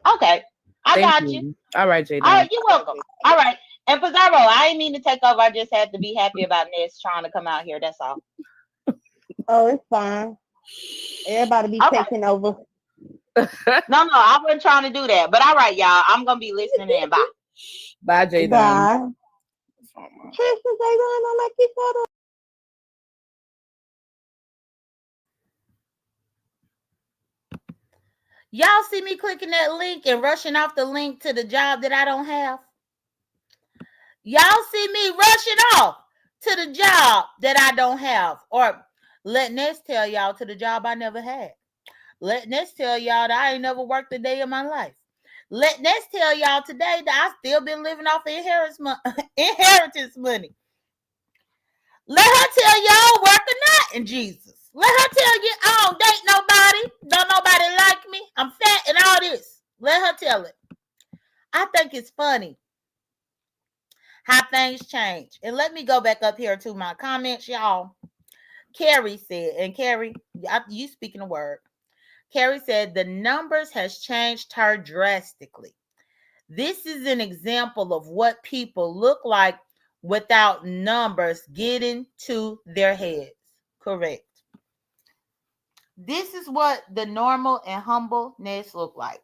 Okay, I Thank got you. you. All right, All J.Dunn. right, you're welcome. All right, and Pizarro, I ain't mean to take over. I just had to be happy about Ness trying to come out here. That's all. oh, it's fine. Everybody be Okay. taking over. No, I wasn't trying to do that. But all right, y'all, I'm gonna be listening in. Bye. Bye, J.Dunn. Bye. Tristan, they going on like each other. Y'all see me clicking that link and rushing off the link to the job that I don't have? Y'all see me rushing off to the job that I don't have, or let Ness tell y'all to the job I never had. Let Ness tell y'all that I ain't never worked a day in my life. Let Ness tell y'all today that I still been living off inheritance money. Let her tell y'all work or not in Jesus. Let her tell you I don't date nobody. Don't nobody like me. I'm fat and all this. Let her tell it. I think it's funny how things change. And let me go back up here to my comments, y'all. Carrie said, and Carrie, you speaking a word. Carrie said the numbers has changed her drastically. This is an example of what people look like without numbers getting to their heads. Correct. This is what the normal and humble Ness look like.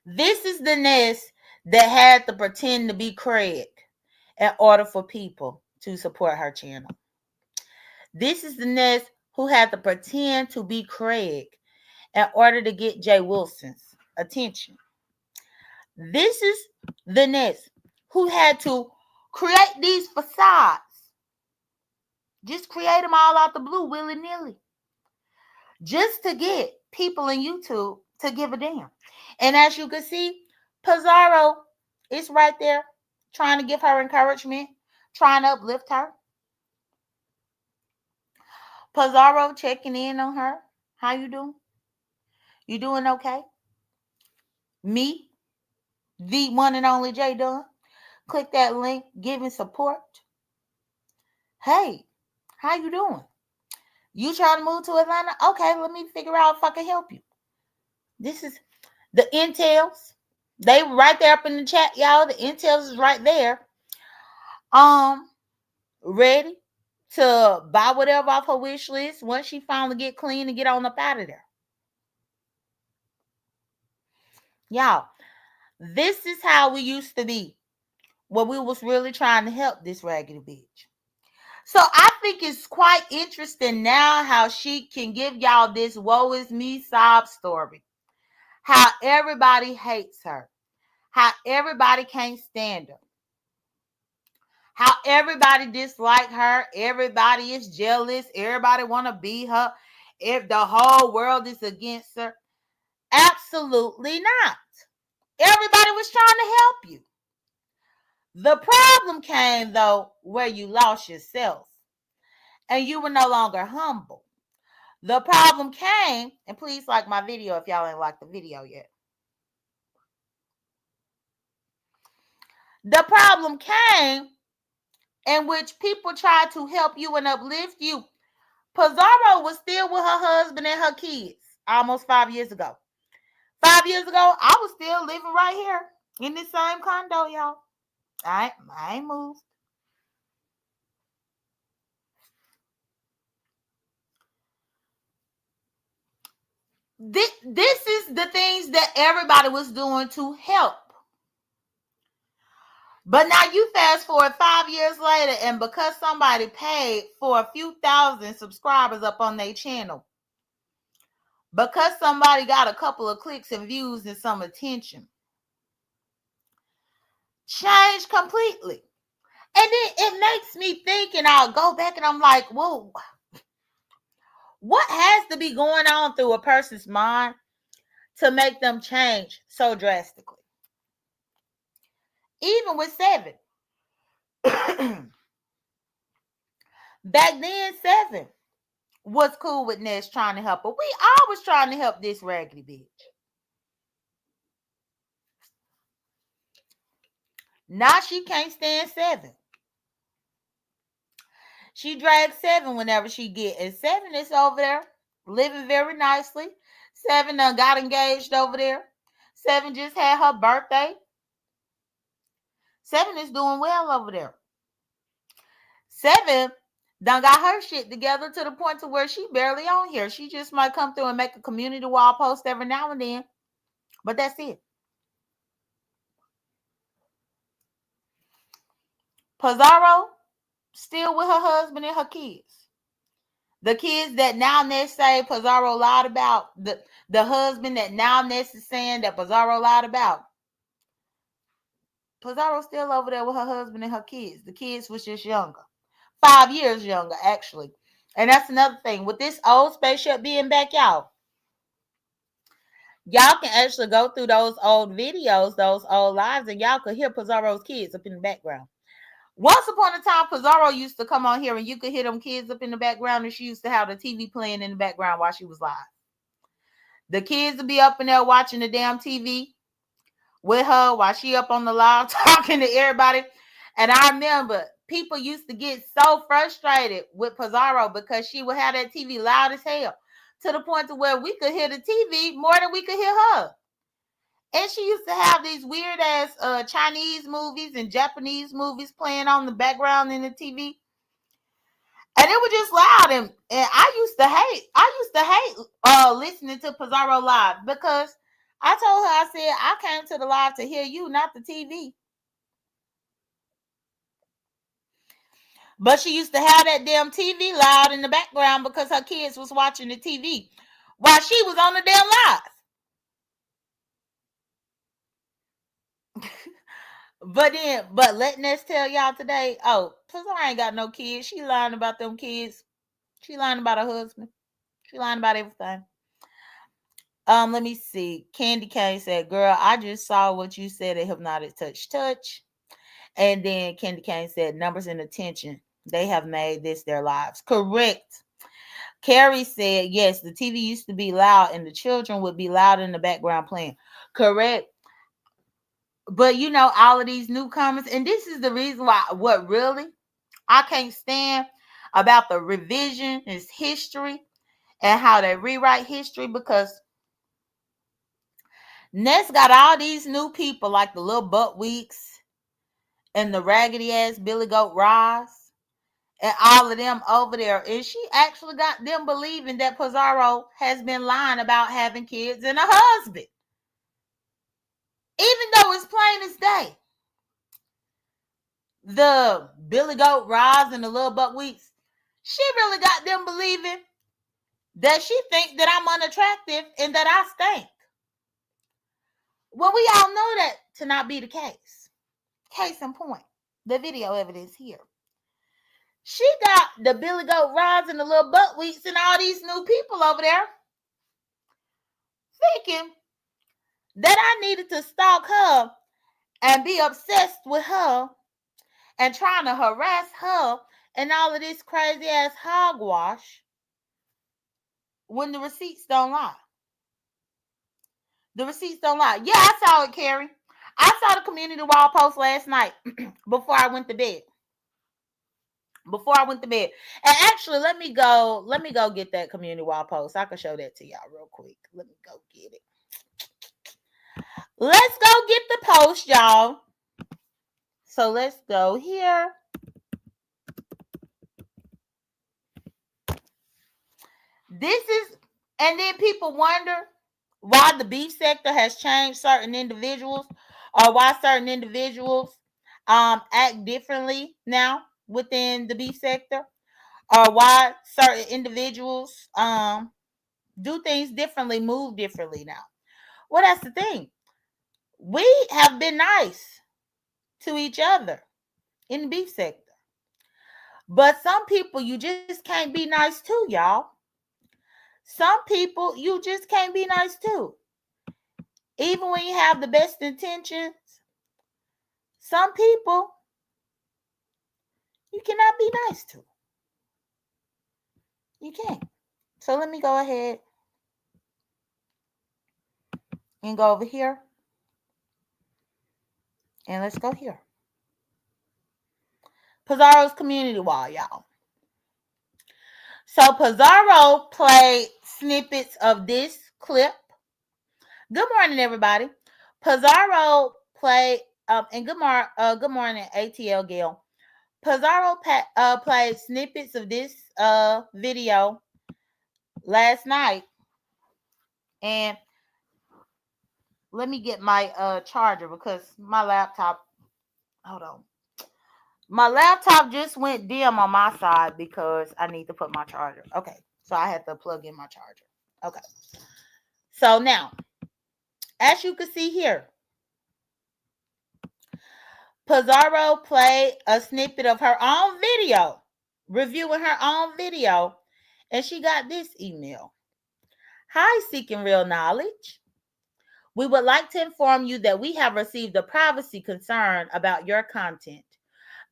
This is the Ness that had to pretend to be Craig in order for people to support her channel. This is the Ness who had to pretend to be Craig in order to get Jay Wilson's attention. This is the Ness who had to create these facades. Just create them all out the blue, willy-nilly. Just to get people in YouTube to give a damn. And as you can see, Pizarro is right there trying to give her encouragement, trying to uplift her. Pizarro checking in on her. How you doing? You doing okay? Me, the one and only J.Dunn. Click that link, giving support. Hey, how you doing? You trying to move to Atlanta? Okay, let me figure out if I can help you. This is the intels. They right there up in the chat, y'all. The intels is right there. Um, ready to buy whatever off her wish list once she finally get clean and get on up out of there. Y'all, this is how we used to be when we was really trying to help this raggedy bitch. So I think it's quite interesting now how she can give y'all this woe is me sob story. How everybody hates her. How everybody can't stand her. How everybody dislike her. Everybody is jealous. Everybody want to be her. If the whole world is against her. Absolutely not. Everybody was trying to help you. The problem came, though, where you lost yourself and you were no longer humble. The problem came, and please like my video if y'all ain't liked the video yet. The problem came in which people tried to help you and uplift you. Pizarro was still with her husband and her kids almost 5 years ago. 5 years ago, I was still living right here in this same condo, y'all. I ain't moved. This is the things that everybody was doing to help. But now you fast forward 5 years later, and because somebody paid for a few thousand subscribers up on their channel, because somebody got a couple of clicks and views and some attention, changed completely. And then it makes me think, and I'll go back and I'm like, whoa, what has to be going on through a person's mind to make them change so drastically? Even with 7. Back then, 7 was cool with Ness trying to help her. We always trying to help this raggedy bitch. Now she can't stand 7. She drags 7 whenever she get. And 7 is over there living very nicely. 7 got engaged over there. 7 just had her birthday. 7 is doing well over there. 7 done got her shit together to the point to where she barely on here. She just might come through and make a community wall post every now and then. But that's it. Pizarro still with her husband and her kids. The kids that now Ness say Pizarro lied about. The husband that now Ness is saying that Pizarro lied about. Pizarro still over there with her husband and her kids. The kids was just younger. 5 years younger, actually. And that's another thing. With this old spaceship being back out, y'all can actually go through those old videos, those old lives, and y'all could hear Pizarro's kids up in the background. Once upon a time, Pizarro used to come on here and you could hear them kids up in the background, and she used to have the TV playing in the background while she was live. The kids would be up in there watching the damn TV with her while she up on the live talking to everybody. And I remember people used to get so frustrated with Pizarro because she would have that TV loud as hell to the point to where we could hear the TV more than we could hear her. And she used to have these weird ass Chinese movies and Japanese movies playing on the background in the TV. And it was just loud. And I used to hate listening to Pizarro live because I told her, I said, I came to the live to hear you, not the TV. But she used to have that damn TV loud in the background because her kids was watching the TV while she was on the damn live. But let Ness tell y'all today, oh, Pizarro ain't got no kids. She lying about them kids. She lying about her husband. She lying about everything. Let me see. Candy Cane said, girl, I just saw what you said at Hypnotic Touch. And then Candy Cane said, numbers and attention. They have made this their lives. Correct. Carrie said, yes, the TV used to be loud and the children would be loud in the background playing. Correct. But you know, all of these newcomers, and this is the reason why what really I can't stand about the revisionist history and how they rewrite history, because Ness got all these new people like the little Butt Weeks and the raggedy ass Billy Goat Ross and all of them over there. And she actually got them believing that Pizarro has been lying about having kids and a husband. Even though it's plain as day. The Billy Goat Ross and the little Butt Weeks, she really got them believing that she thinks that I'm unattractive and that I stink. Well, we all know that to not be the case. Case in point, the video evidence here. She got the Billy Goat Rods and the little Butt Weeks and all these new people over there thinking that I needed to stalk her and be obsessed with her and trying to harass her and all of this crazy ass hogwash when the receipts don't lie. The receipts don't lie. Yeah, I saw it, Carrie. I saw the community wall post last night before I went to bed. And actually, let me go get that community wall post. I can show that to y'all real quick. Let me go get it. Let's go get the post, y'all. So let's go here. This is And then people wonder why the beef sector has changed certain individuals, or why certain individuals act differently now within the beef sector, or why certain individuals do things differently, move differently now. Well, that's the thing. We have been nice to each other in the beef sector. But some people you just can't be nice to, y'all. Some people you just can't be nice to. Even when you have the best intentions, some people you cannot be nice to. You can't. So let me go ahead and go over here. And let's go here. Pizarro's community wall, y'all. So Pizarro played snippets of this clip. Good morning, everybody. Pizarro played and good morning, ATL Gail. Pizarro played snippets of this video last night, and let me get my charger because my laptop. Hold on. My laptop just went dim on my side because I need to put my charger. Okay, so I had to plug in my charger. Okay, so now, as you can see here, Pizarro played a snippet of her own video, reviewing her own video, and she got this email. Hi, Seeking Real Knowledge. We would like to inform you that we have received a privacy concern about your content.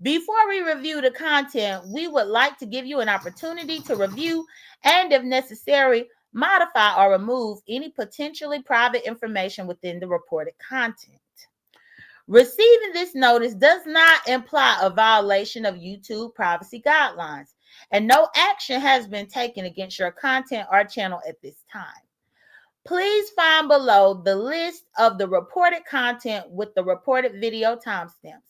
Before we review the content, we would like to give you an opportunity to review and, if necessary, modify or remove any potentially private information within the reported content. Receiving this notice does not imply a violation of YouTube privacy guidelines, and no action has been taken against your content or channel at this time. Please find below the list of the reported content with the reported video timestamps.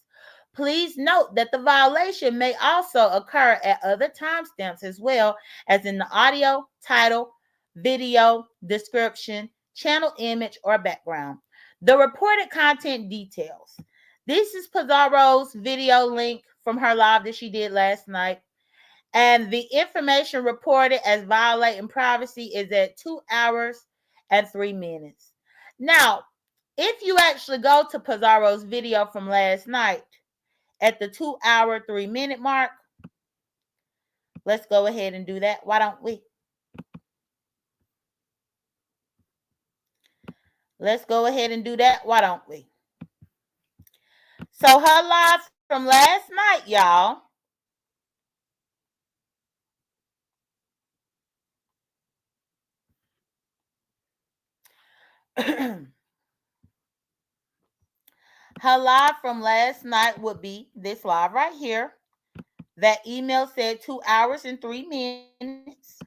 Please note that the violation may also occur at other timestamps as well as in the audio, title, video, description, channel image, or background. The reported content details. This is Pizarro's video link from her live that she did last night. And the information reported as violating privacy is at 2 hours and 3 minutes. Now, if you actually go to Pizarro's video from last night at the 2 hour, 3 minute mark, let's go ahead and do that. Why don't we? Let's go ahead and do that. Why don't we? So her live from last night, y'all. Her live from last night would be this live right here. That email said 2 hours and 3 minutes.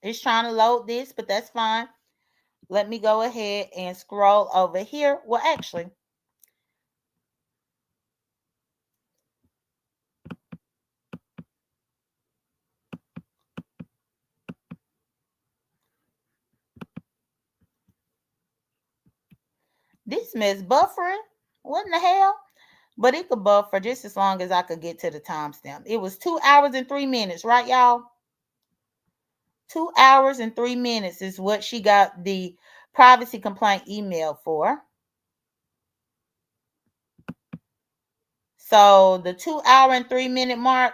It's trying to load this, but that's fine. Let me go ahead and scroll over here. Well, actually, this mess buffering. What in the hell? But it could buffer just as long as I could get to the timestamp. It was 2 hours and 3 minutes, right, y'all? 2 hours and 3 minutes is what she got the privacy complaint email for. So the 2 hour and 3 minute mark,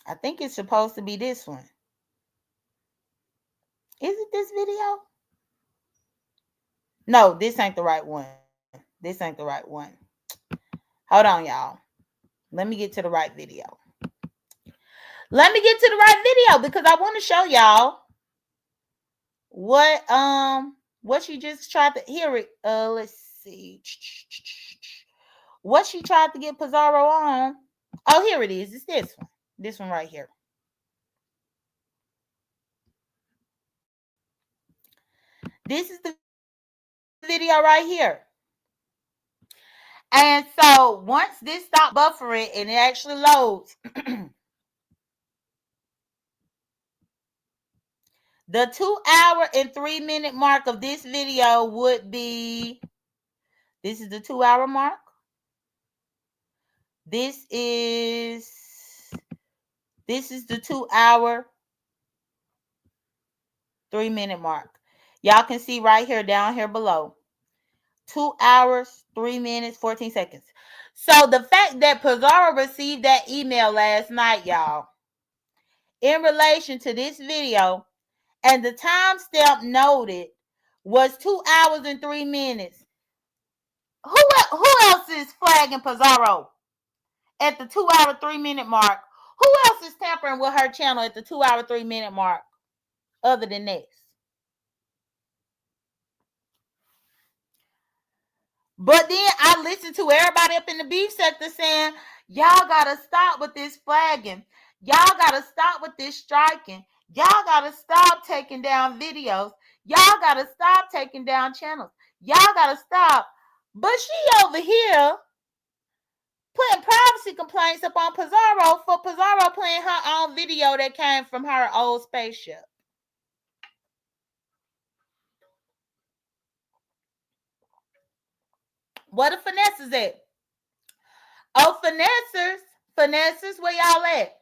I think it's supposed to be this one. Is it this video? No, this ain't the right one. This ain't the right one. Hold on, y'all. Let me get to the right video. Let me get to the right video because I want to show y'all what she just tried to hear it. Let's see. What she tried to get Pizarro on. Oh, here it is. It's this one. This one right here. This is the video right here. And so once this stops buffering and it actually loads, the 2 hour and 3 minute mark of this video would be, this is the 2 hour mark. This is the 2 hour 3 minute mark. Y'all can see right here down here below. 2 hours, 3 minutes, 14 seconds. So the fact that Pizarro received that email last night, y'all, in relation to this video, and the timestamp noted was 2 hours and 3 minutes. Who else is flagging Pizarro at the 2 hour 3 minute mark? Who else is tampering with her channel at the 2 hour 3 minute mark other than this? But then I listened to everybody up in the beef sector saying, y'all gotta stop with this flagging. Y'all gotta stop with this striking. Y'all gotta stop taking down videos. Y'all gotta stop taking down channels. Y'all gotta stop. But she over here putting privacy complaints up on Pizarro for Pizarro playing her own video that came from her old spaceship. Where the finesses at? Oh, finessers, where y'all at?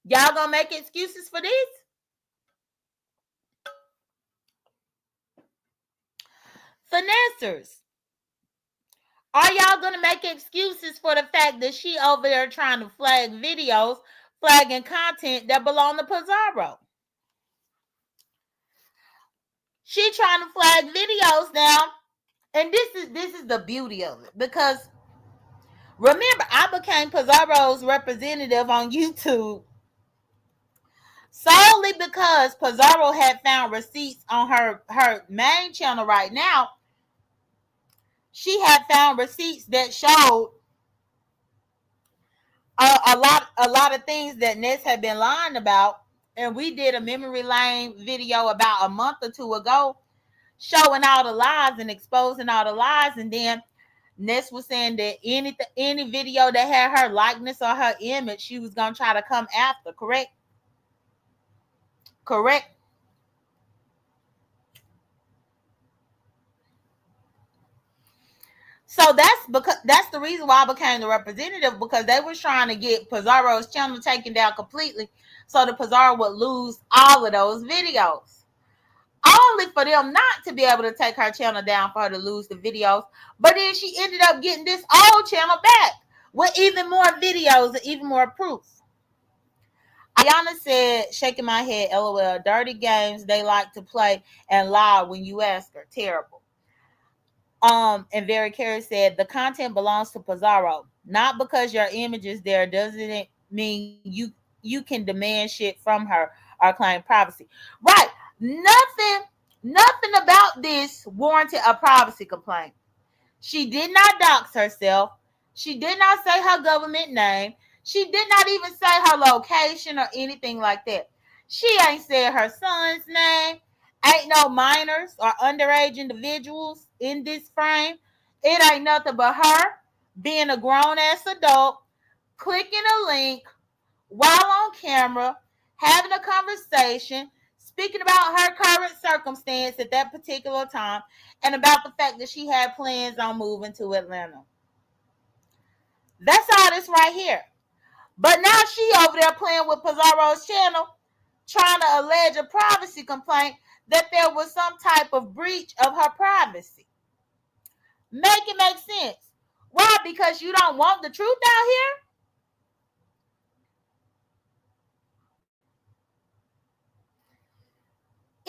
Y'all gonna make excuses for this? Finessers, are y'all gonna make excuses for the fact that she over there trying to flag videos, flagging content that belong to Pizarro? She trying to flag videos now, and this is the beauty of it, because remember, I became Pizarro's representative on YouTube solely because Pizarro had found receipts on her main channel right now. She had found receipts that showed a lot of things that Ness had been lying about. And we did a memory lane video about a month or two ago showing all the lies and exposing all the lies. And then Ness was saying that any video that had her likeness or her image, she was going to try to come after. Correct? So that's the reason why I became the representative, because they was trying to get Pizarro's channel taken down completely so that Pizarro would lose all of those videos. Only for them not to be able to take her channel down, for her to lose the videos. But then she ended up getting this old channel back with even more videos and even more proof. Ayana said, shaking my head, LOL, dirty games they like to play and lie when you ask her. Terrible. And Very Carey said, the content belongs to Pizarro. Not because your image is there doesn't mean you can demand shit from her or claim privacy. Right. Nothing about this warranted a privacy complaint. She did not dox herself. She did not say her government name. She did not even say her location or anything like that. She ain't said her son's name. Ain't no minors or underage individuals in this frame. It ain't nothing but her being a grown ass adult, clicking a link while on camera, having a conversation, speaking about her current circumstance at that particular time, and about the fact that she had plans on moving to Atlanta. That's all this right here. But now she over there playing with Pizarro's channel, trying to allege a privacy complaint that there was some type of breach of her privacy. Make it make sense. Why? Because you don't want the truth out here?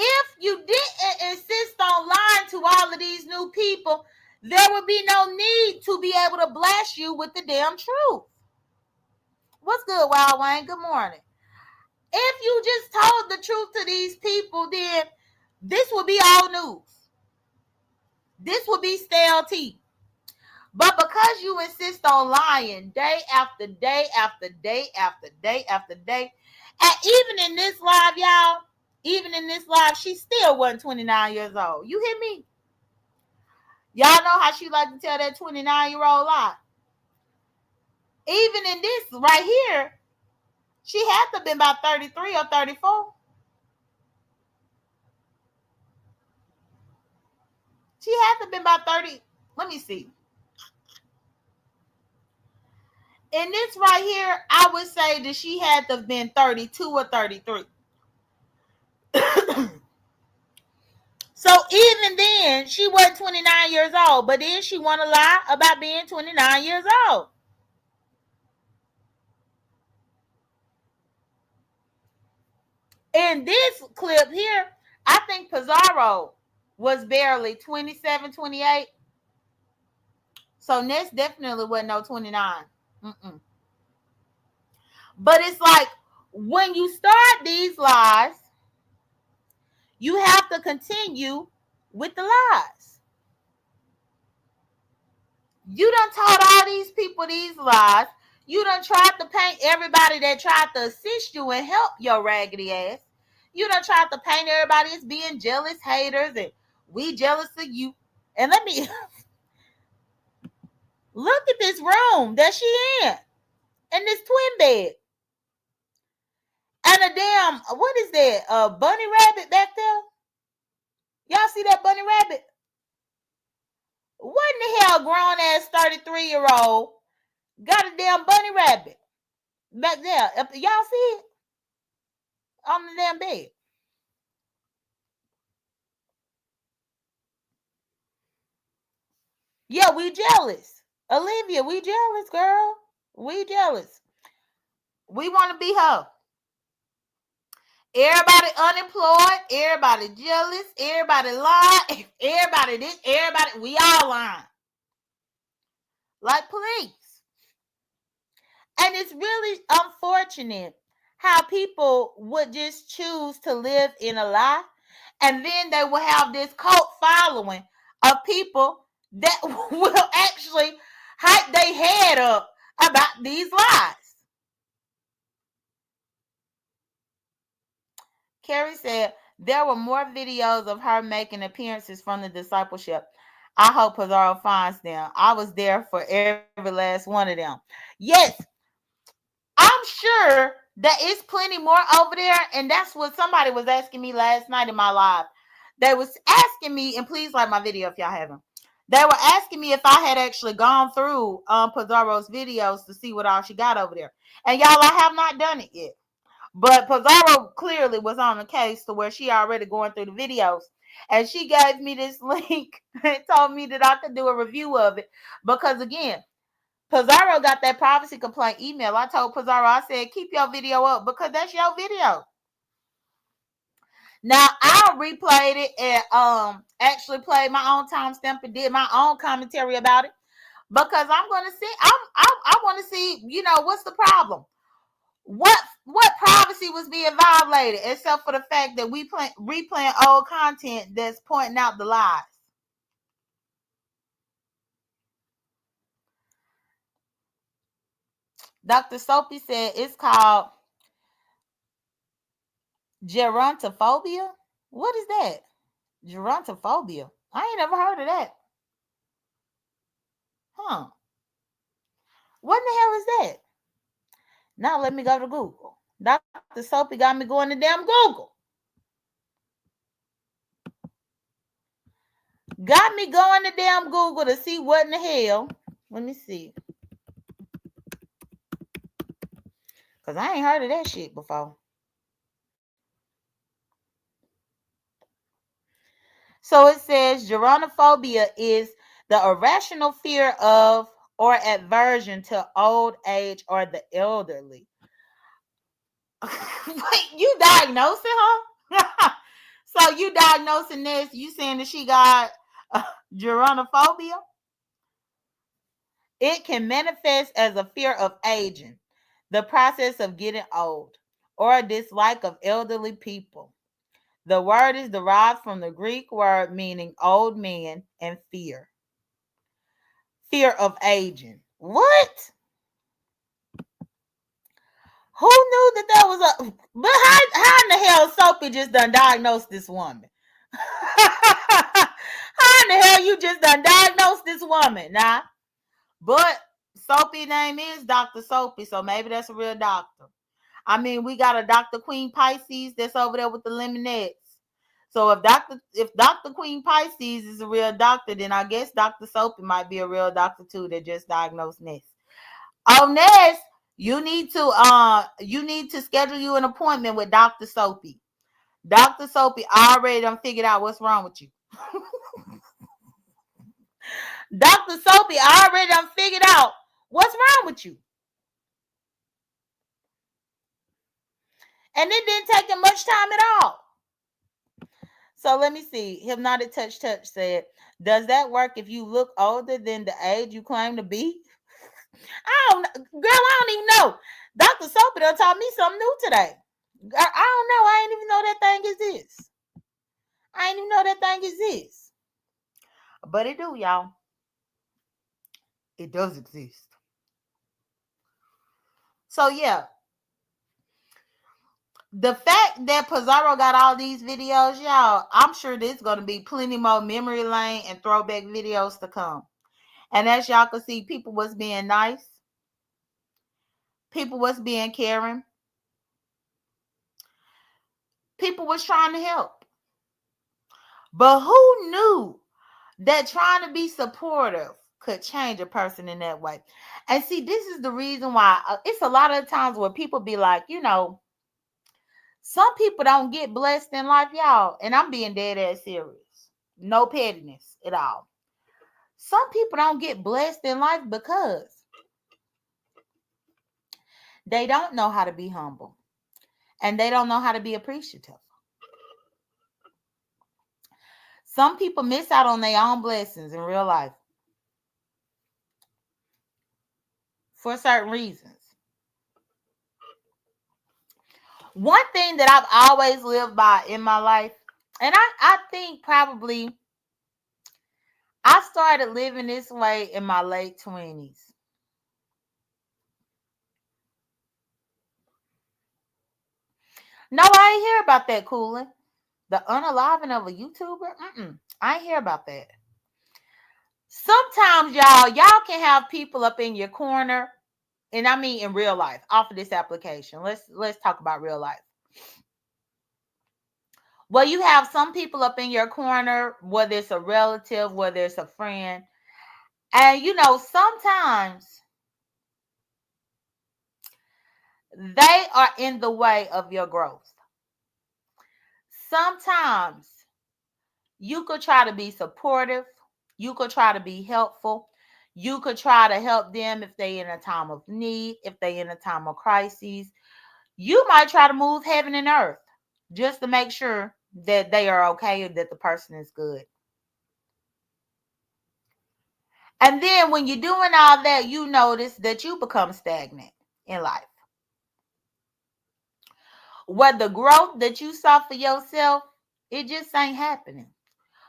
If you didn't insist on lying to all of these new people, there would be no need to be able to blast you with the damn truth. What's good, Wild Wayne? Good morning. If you just told the truth to these people, then this would be old news. This would be stale tea. But because you insist on lying day after day after day after day after day, and even in this live, y'all, even in this live, she still wasn't 29 years old. You hear me? Y'all know how she like to tell that 29-year-old lie. Even in this right here, she had to have been about 33 or 34. She had to have been about 30. Let me see. In this right here, I would say that she had to have been 32 or 33. So even then, she wasn't 29 years old, but then she want to lie about being 29 years old. In this clip here, I think Pizarro was barely 27, 28. So Ness definitely wasn't no 29. Mm-mm. But it's like when you start these lies, you have to continue with the lies. You done taught all these people these lies. You done tried to paint everybody that tried to assist you and help your raggedy ass. You done tried to paint everybody as being jealous haters and we jealous of you. And let me look at this room that she in this twin bed. And a damn, what is that? A bunny rabbit back there? Y'all see that bunny rabbit? What in the hell grown ass 33-year-old got a damn bunny rabbit back there? Y'all see it? On the damn bed. Yeah, we jealous. Olivia, we jealous, girl. We jealous. We want to be her. Everybody unemployed. Everybody jealous. Everybody lying. Everybody this. Everybody. We all lying. Like police. And it's really unfortunate how people would just choose to live in a lie. And then they will have this cult following of people that will actually hype their head up about these lies. Carrie said there were more videos of her making appearances from the discipleship. I hope Pizarro finds them. I was there for every last one of them. Yes, I'm sure that it's plenty more over there, and that's what somebody was asking me last night in my live. They was asking me, and please like my video if y'all haven't. They were asking me if I had actually gone through Pizarro's videos to see what all she got over there. And y'all, I have not done it yet. But Pizarro clearly was on the case to where she already going through the videos. And she gave me this link and told me that I could do a review of it. Because again, Pizarro got that privacy complaint email. I told Pizarro, I said, keep your video up because that's your video. Now I replayed it and actually played my own timestamp and did my own commentary about it because I'm gonna see. I want to see. You know what's the problem? What privacy was being violated except for the fact that we replaying old content that's pointing out the lies. Dr. Soapy said it's called gerontophobia. What is that? Gerontophobia. I ain't never heard of that. Huh. What in the hell is that? Now let me go to Google. Dr. Soapy got me going to damn Google. Got me going to damn Google to see what in the hell. Let me see. Because I ain't heard of that shit before. So it says gerontophobiia is the irrational fear of or aversion to old age or the elderly. Wait, you diagnosing her? So you diagnosing this? You saying that she got gerontophobia? It can manifest as a fear of aging, the process of getting old, or a dislike of elderly people. The word is derived from the Greek word meaning old man and fear. Fear of aging. What? Who knew that was a? But how in the hell Soapy just done diagnosed this woman? How in the hell you just done diagnosed this woman? Nah, but Soapy name is Dr. Soapy, so maybe that's a real doctor. I mean, we got a Dr. Queen Pisces that's over there with the lemonettes. So if Dr. Queen Pisces is a real doctor, then I guess Dr. Soapy might be a real doctor too that just diagnosed Ness. Oh, Ness, you need to schedule you an appointment with Dr. Soapy. Dr. Soapy already done figured out what's wrong with you. Dr. Soapy already done figured out what's wrong with you. And it didn't take him much time at all. So let me see. Hypnotic Touch said, does that work if you look older than the age you claim to be? I don't even know. Dr. Soapy done taught me something new today. I don't know. I ain't even know that thing exists. I ain't even know that thing exists. But it do, y'all. It does exist. So yeah. The fact that Pizarro got all these videos, y'all, I'm sure there's going to be plenty more memory lane and throwback videos to come. And as y'all can see, people was being nice. People was being caring. People was trying to help. But who knew that trying to be supportive could change a person in that way? And see, this is the reason why it's a lot of times where people be like, some people don't get blessed in life, y'all. And I'm being dead ass serious. No pettiness at all. Some people don't get blessed in life because they don't know how to be humble. And they don't know how to be appreciative. Some people miss out on their own blessings in real life for certain reasons. One thing that I've always lived by in my life, and I think probably I started living this way in my late 20s. No, I ain't hear about that, Coolin'. The unaliving of a YouTuber? I ain't hear about that. Sometimes, y'all can have people up in your corner, and I mean in real life, off of this application. Let's talk about real life. Well, you have some people up in your corner, whether it's a relative, whether it's a friend. And sometimes they are in the way of your growth. Sometimes you could try to be supportive. You could try to be helpful. You could try to help them if they're in a time of need, if they're in a time of crises. You might try to move heaven and earth just to make sure that they are okay and that the person is good. And then when you're doing all that, you notice that you become stagnant in life. Where the growth that you saw for yourself, it just ain't happening.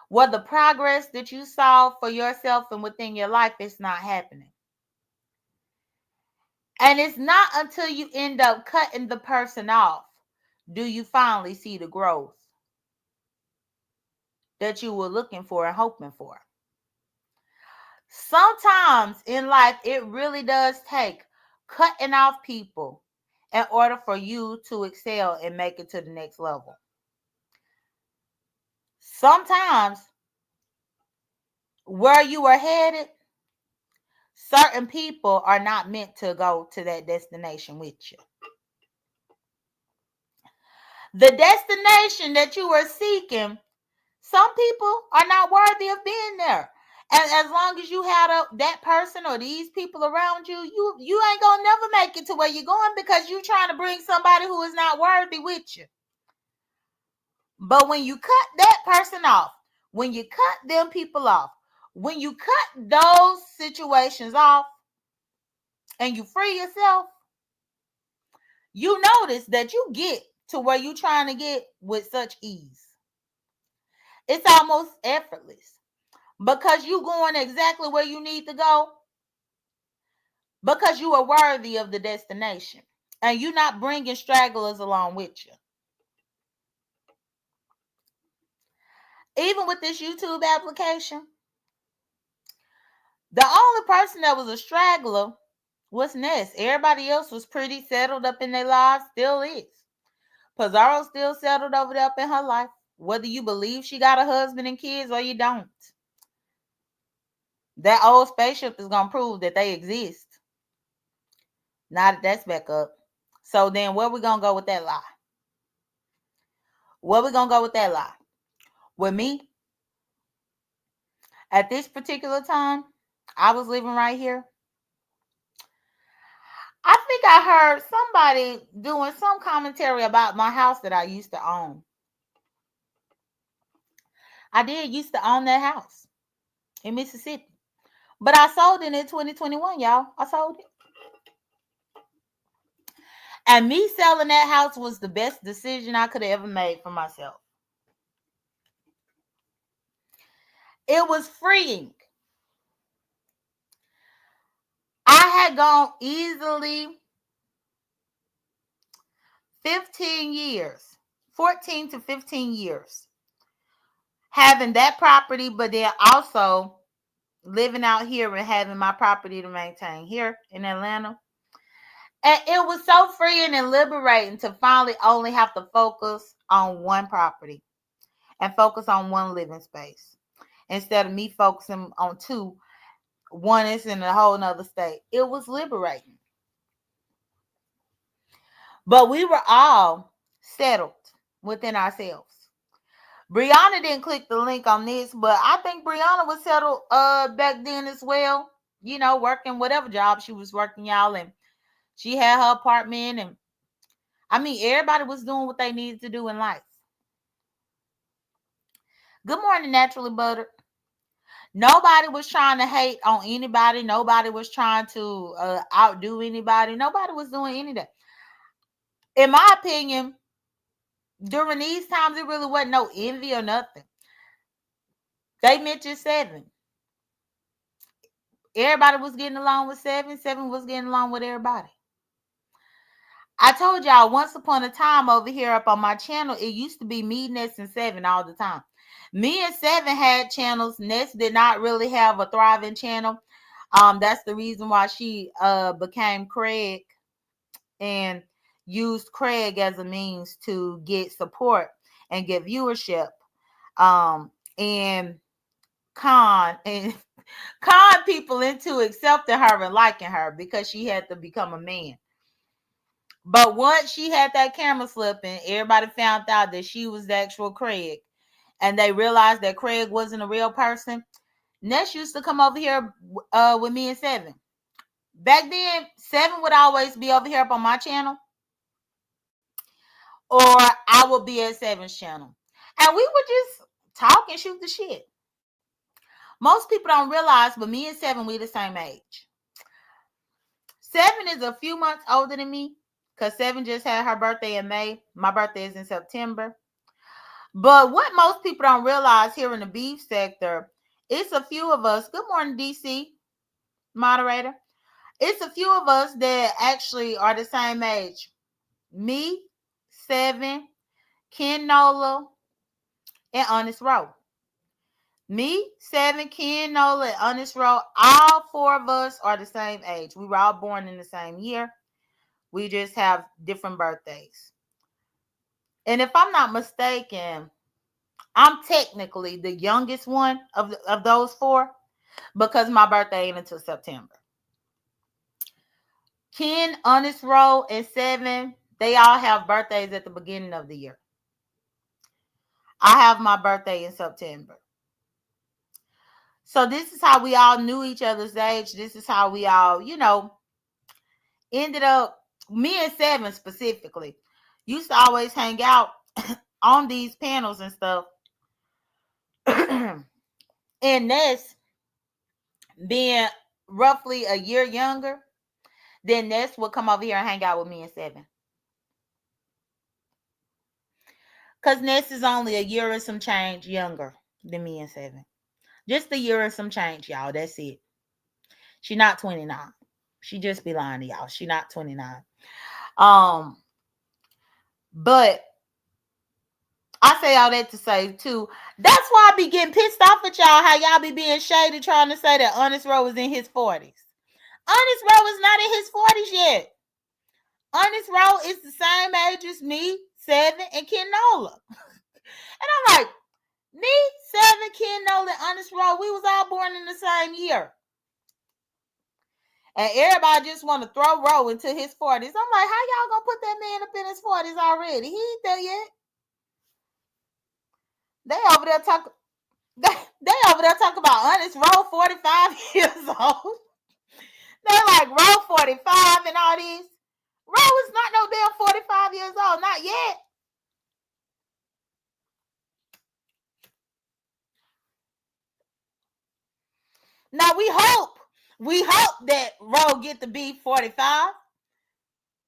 Where the progress that you saw for yourself and within your life, it's not happening. And it's not until you end up cutting the person off do you finally see the growth that you were looking for and hoping for. Sometimes in life, it really does take cutting off people in order for you to excel and make it to the next level. Sometimes where you are headed, certain people are not meant to go to that destination with you. The destination that you are seeking, some people are not worthy of being there. And as long as you have that person or these people around you, you ain't gonna never make it to where you're going because you're trying to bring somebody who is not worthy with you. But when you cut that person off, when you cut them people off, when you cut those situations off and you free yourself, you notice that you get to where you're trying to get with such ease. It's almost effortless because you're going exactly where you need to go because you are worthy of the destination. and you're not bringing stragglers along with you. Even with this YouTube application, the only person that was a straggler was Ness. Everybody else was pretty settled up in their lives, still is. Pizarro still settled over there up in her life, whether you believe she got a husband and kids or you don't. That old spaceship is going to prove that they exist. Now that that's back up. So then where we going to go with that lie? Where we going to go with that lie? With me, at this particular time, I was living right here. I think I heard somebody doing some commentary about my house that I used to own. I did used to own that house in Mississippi. But I sold it in 2021, y'all. I sold it. And me selling that house was the best decision I could have ever made for myself. It was freeing. I had gone easily 15 years, 14 to 15 years, having that property, but then also living out here and having my property to maintain here in Atlanta. And it was so freeing and liberating to finally only have to focus on one property and focus on one living space instead of me focusing on two. One is in a whole nother state. It was liberating. But we were all settled within ourselves. Brianna didn't click the link on this, but I think Brianna was settled back then as well. You know, working whatever job she was working, y'all, and she had her apartment, and I mean everybody was doing what they needed to do in life. Good morning, Naturally Buttered. Nobody was trying to hate on anybody. Nobody was trying to outdo anybody. Nobody was doing any of that. In my opinion, during these times, it really wasn't no envy or nothing. They mentioned 7. Everybody was getting along with 7. 7 was getting along with everybody. I told y'all once upon a time over here up on my channel, it used to be me, Ness, and 7 all the time. Me and 7 had channels. Ness did not really have a thriving channel. That's the reason why she became Craig and used Craig as a means to get support and get viewership. And con people into accepting her and liking her because she had to become a man. But once she had that camera slipping, everybody found out that she was the actual Craig. And they realized that Craig wasn't a real person. Ness used to come over here with me and 7. Back then, 7 would always be over here up on my channel, or I would be at 7's channel. And we would just talk and shoot the shit. Most people don't realize, but me and 7, we the same age. 7 is a few months older than me because 7 just had her birthday in May. My birthday is in September. But what most people don't realize here in the beef sector, it's a few of us. Good morning, DC moderator. It's a few of us that actually are the same age. Me, 7, Ken Nola, and Honest Rowe. Me, 7, Ken Nola, and Honest Rowe, all 4 of us are the same age. We were all born in the same year. We just have different birthdays. And if I'm not mistaken, I'm technically the youngest one of those 4 because my birthday ain't until September. Ken, Honest Rowe, and 7, they all have birthdays at the beginning of the year. I have my birthday in September. So this is how we all knew each other's age. This is how we all, ended up, me and 7 specifically, used to always hang out on these panels and stuff. And Ness, being roughly a year younger, then Ness would come over here and hang out with me and 7. Because Ness is only a year and some change younger than me and 7. Just a year and some change, y'all. That's it. She not 29. She just be lying to y'all. She not 29. Um, but I say all that to say too. That's why I be getting pissed off at y'all. How y'all be being shady, trying to say that Honest Row is in his 40s. Honest Row is not in his 40s yet. Honest Row is the same age as me, Seven, and Ken Nola. And I'm like, me, Seven, Ken Nola, and Honest Row, we was all born in the same year. And everybody just want to throw Row into his 40s. I'm like, how y'all gonna put that man up in his 40s already? He ain't there yet. They over there talking. They over there talking about Honest Row 45 years old. They like Row 45 and all these. Row is not no damn 45 years old. Not yet. Now we hope that Roe get to be 45.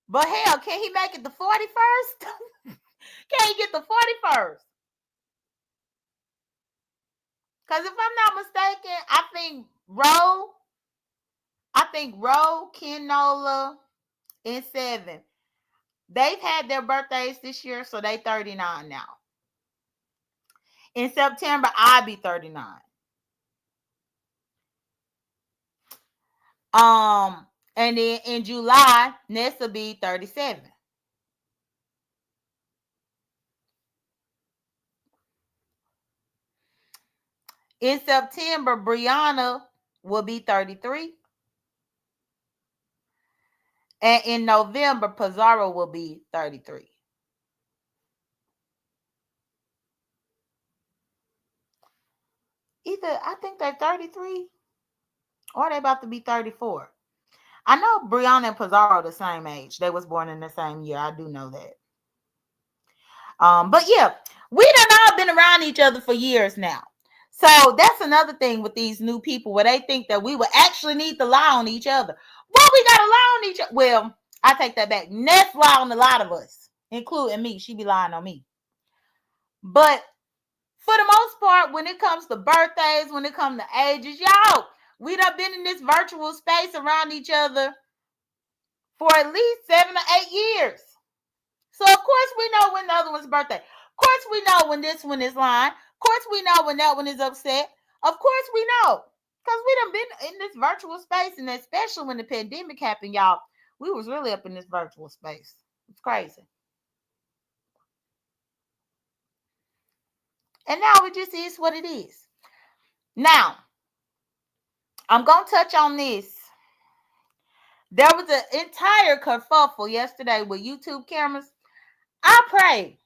But hell, can he make it the 41st? Can he get the 41st? Because if I'm not mistaken, I think Roe, Ken Nola, and Seven, they've had their birthdays this year, so they 39 now. In September, I'll be 39. And then in July, Ness will be 37. In September, Brianna will be 33. And in November, Pizarro will be 33. Either I think they're 33 or they about to be 34. I know Brianna and Pizarro the same age. They was born in the same year. I do know that. But yeah, we done all been around each other for years now. So that's another thing with these new people where they think that we would actually need to lie on each other. Well, we gotta lie on each other. Well, I take that back. Ness lie on a lot of us, including me. She be lying on me. But for the most part, when it comes to birthdays, when it comes to ages, y'all, we done been in this virtual space around each other for at least 7 or 8 years. So of course we know when the other one's birthday. Of course we know when this one is lying. Of course we know when that one is upset. Of course we know. Because we done been in this virtual space, and especially when the pandemic happened, y'all, we was really up in this virtual space. It's crazy. And now it just is what it is. Now, I'm going to touch on this. There was an entire kerfuffle yesterday with YouTube cameras. I prayed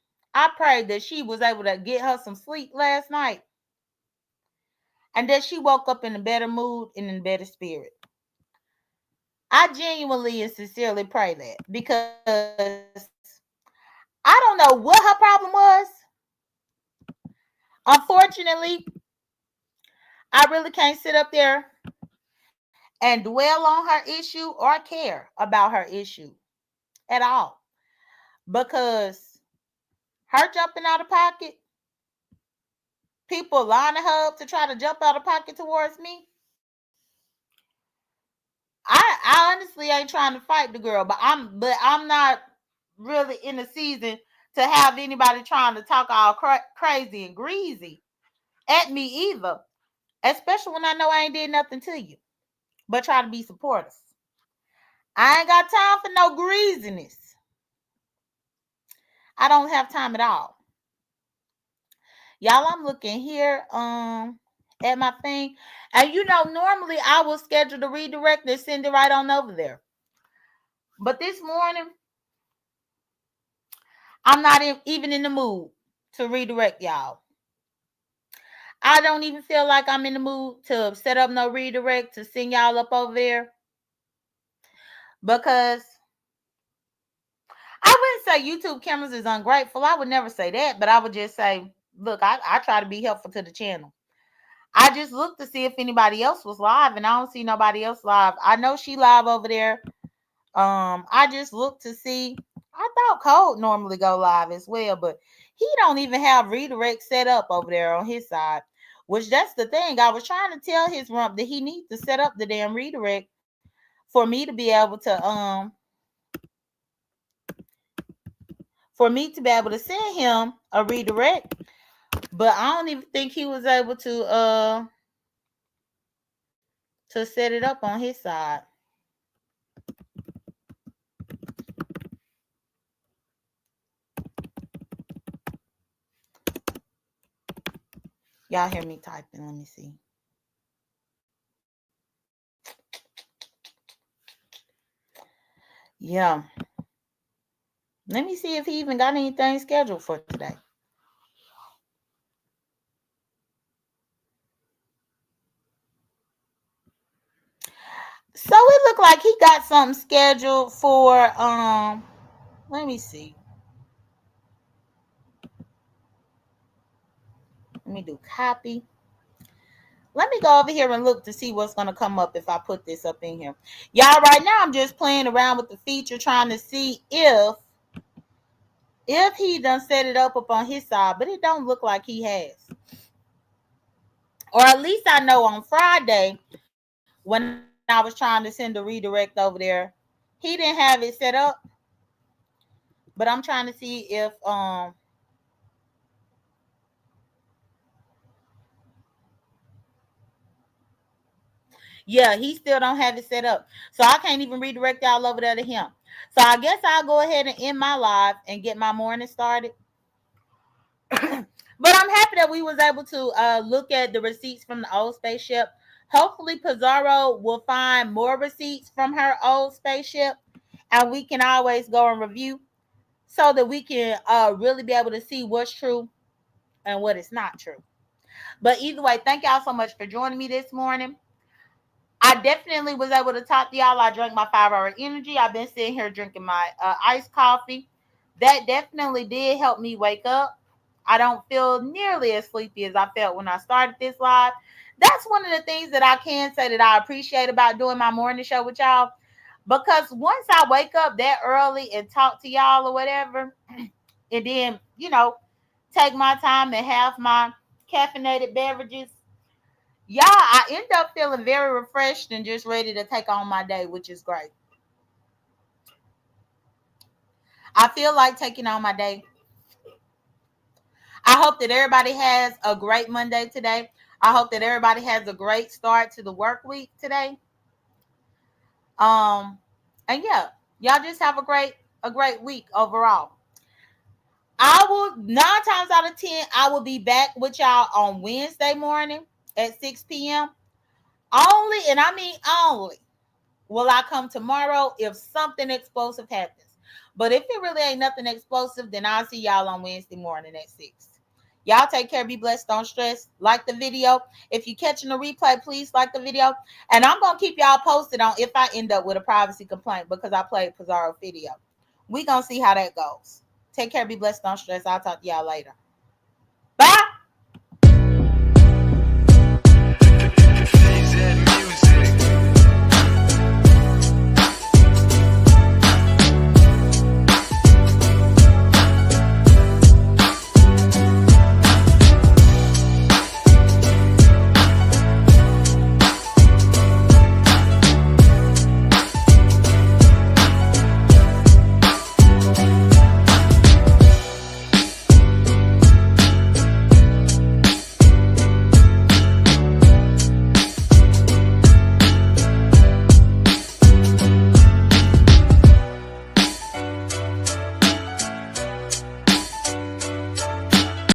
that she was able to get her some sleep last night and that she woke up in a better mood and in a better spirit. I genuinely and sincerely pray that, because I don't know what her problem was. Unfortunately, I really can't sit up there and dwell on her issue or care about her issue at all, because her jumping out of pocket, people lining her up to try to jump out of pocket towards me. I honestly ain't trying to fight the girl, but I'm not really in the season to have anybody trying to talk all crazy and greasy at me either. Especially when I know I ain't did nothing to you, but try to be supportive. I ain't got time for no greasiness. I don't have time at all. Y'all, I'm looking here at my thing. And normally I will schedule the redirect and send it right on over there. But this morning, I'm not even in the mood to redirect y'all. I don't even feel like I'm in the mood to set up no redirect to send y'all up over there, because I wouldn't say YouTube cameras is ungrateful. I would never say that, but I would just say, look, I try to be helpful to the channel. I just looked to see if anybody else was live, and I don't see nobody else live. I know she live over there. I just looked to see. I thought Code normally go live as well, but he don't even have redirect set up over there on his side. Which, that's the thing. I was trying to tell his rump that he needs to set up the damn redirect for me to be able to for me to be able to send him a redirect. But I don't even think he was able to set it up on his side. Y'all hear me typing? Let me see. Yeah. Let me see if he even got anything scheduled for today. So it looked like he got something scheduled for let me see. Let me do copy. Let me go over here and look to see what's going to come up if I put this up in here. Y'all, right now I'm just playing around with the feature trying to see if he done set it up on his side, but it don't look like he has. Or at least I know on Friday when I was trying to send a redirect over there, he didn't have it set up. But I'm trying to see if yeah, he still don't have it set up. So I can't even redirect y'all over there to him. So I guess I'll go ahead and end my live and get my morning started. But I'm happy that we was able to look at the receipts from the old spaceship. Hopefully Pizarro will find more receipts from her old spaceship and we can always go and review so that we can really be able to see what's true and what is not true. But either way, thank y'all so much for joining me this morning. I definitely was able to talk to y'all. I drank my 5-hour energy. I've been sitting here drinking my iced coffee. That definitely did help me wake up. I don't feel nearly as sleepy as I felt when I started this live. That's one of the things that I can say that I appreciate about doing my morning show with y'all. Because once I wake up that early and talk to y'all or whatever, and then, take my time and have my caffeinated beverages, yeah, I end up feeling very refreshed and just ready to take on my day, which is great. I feel like taking on my day. I hope that everybody has a great Monday today. I hope that everybody has a great start to the work week today. Um, and yeah, y'all just have a great week overall. I will 9 times out of 10, I will be back with y'all on Wednesday morning at 6 p.m. Only, and I mean only, will I come tomorrow if something explosive happens. But if it really ain't nothing explosive, then I'll see y'all on Wednesday morning at 6. Y'all take care. Be blessed. Don't stress. Like the video. If you're catching the replay, please like the video. And I'm going to keep y'all posted on if I end up with a privacy complaint because I played Pizarro video. We going to see how that goes. Take care. Be blessed. Don't stress. I'll talk to y'all later. Bye.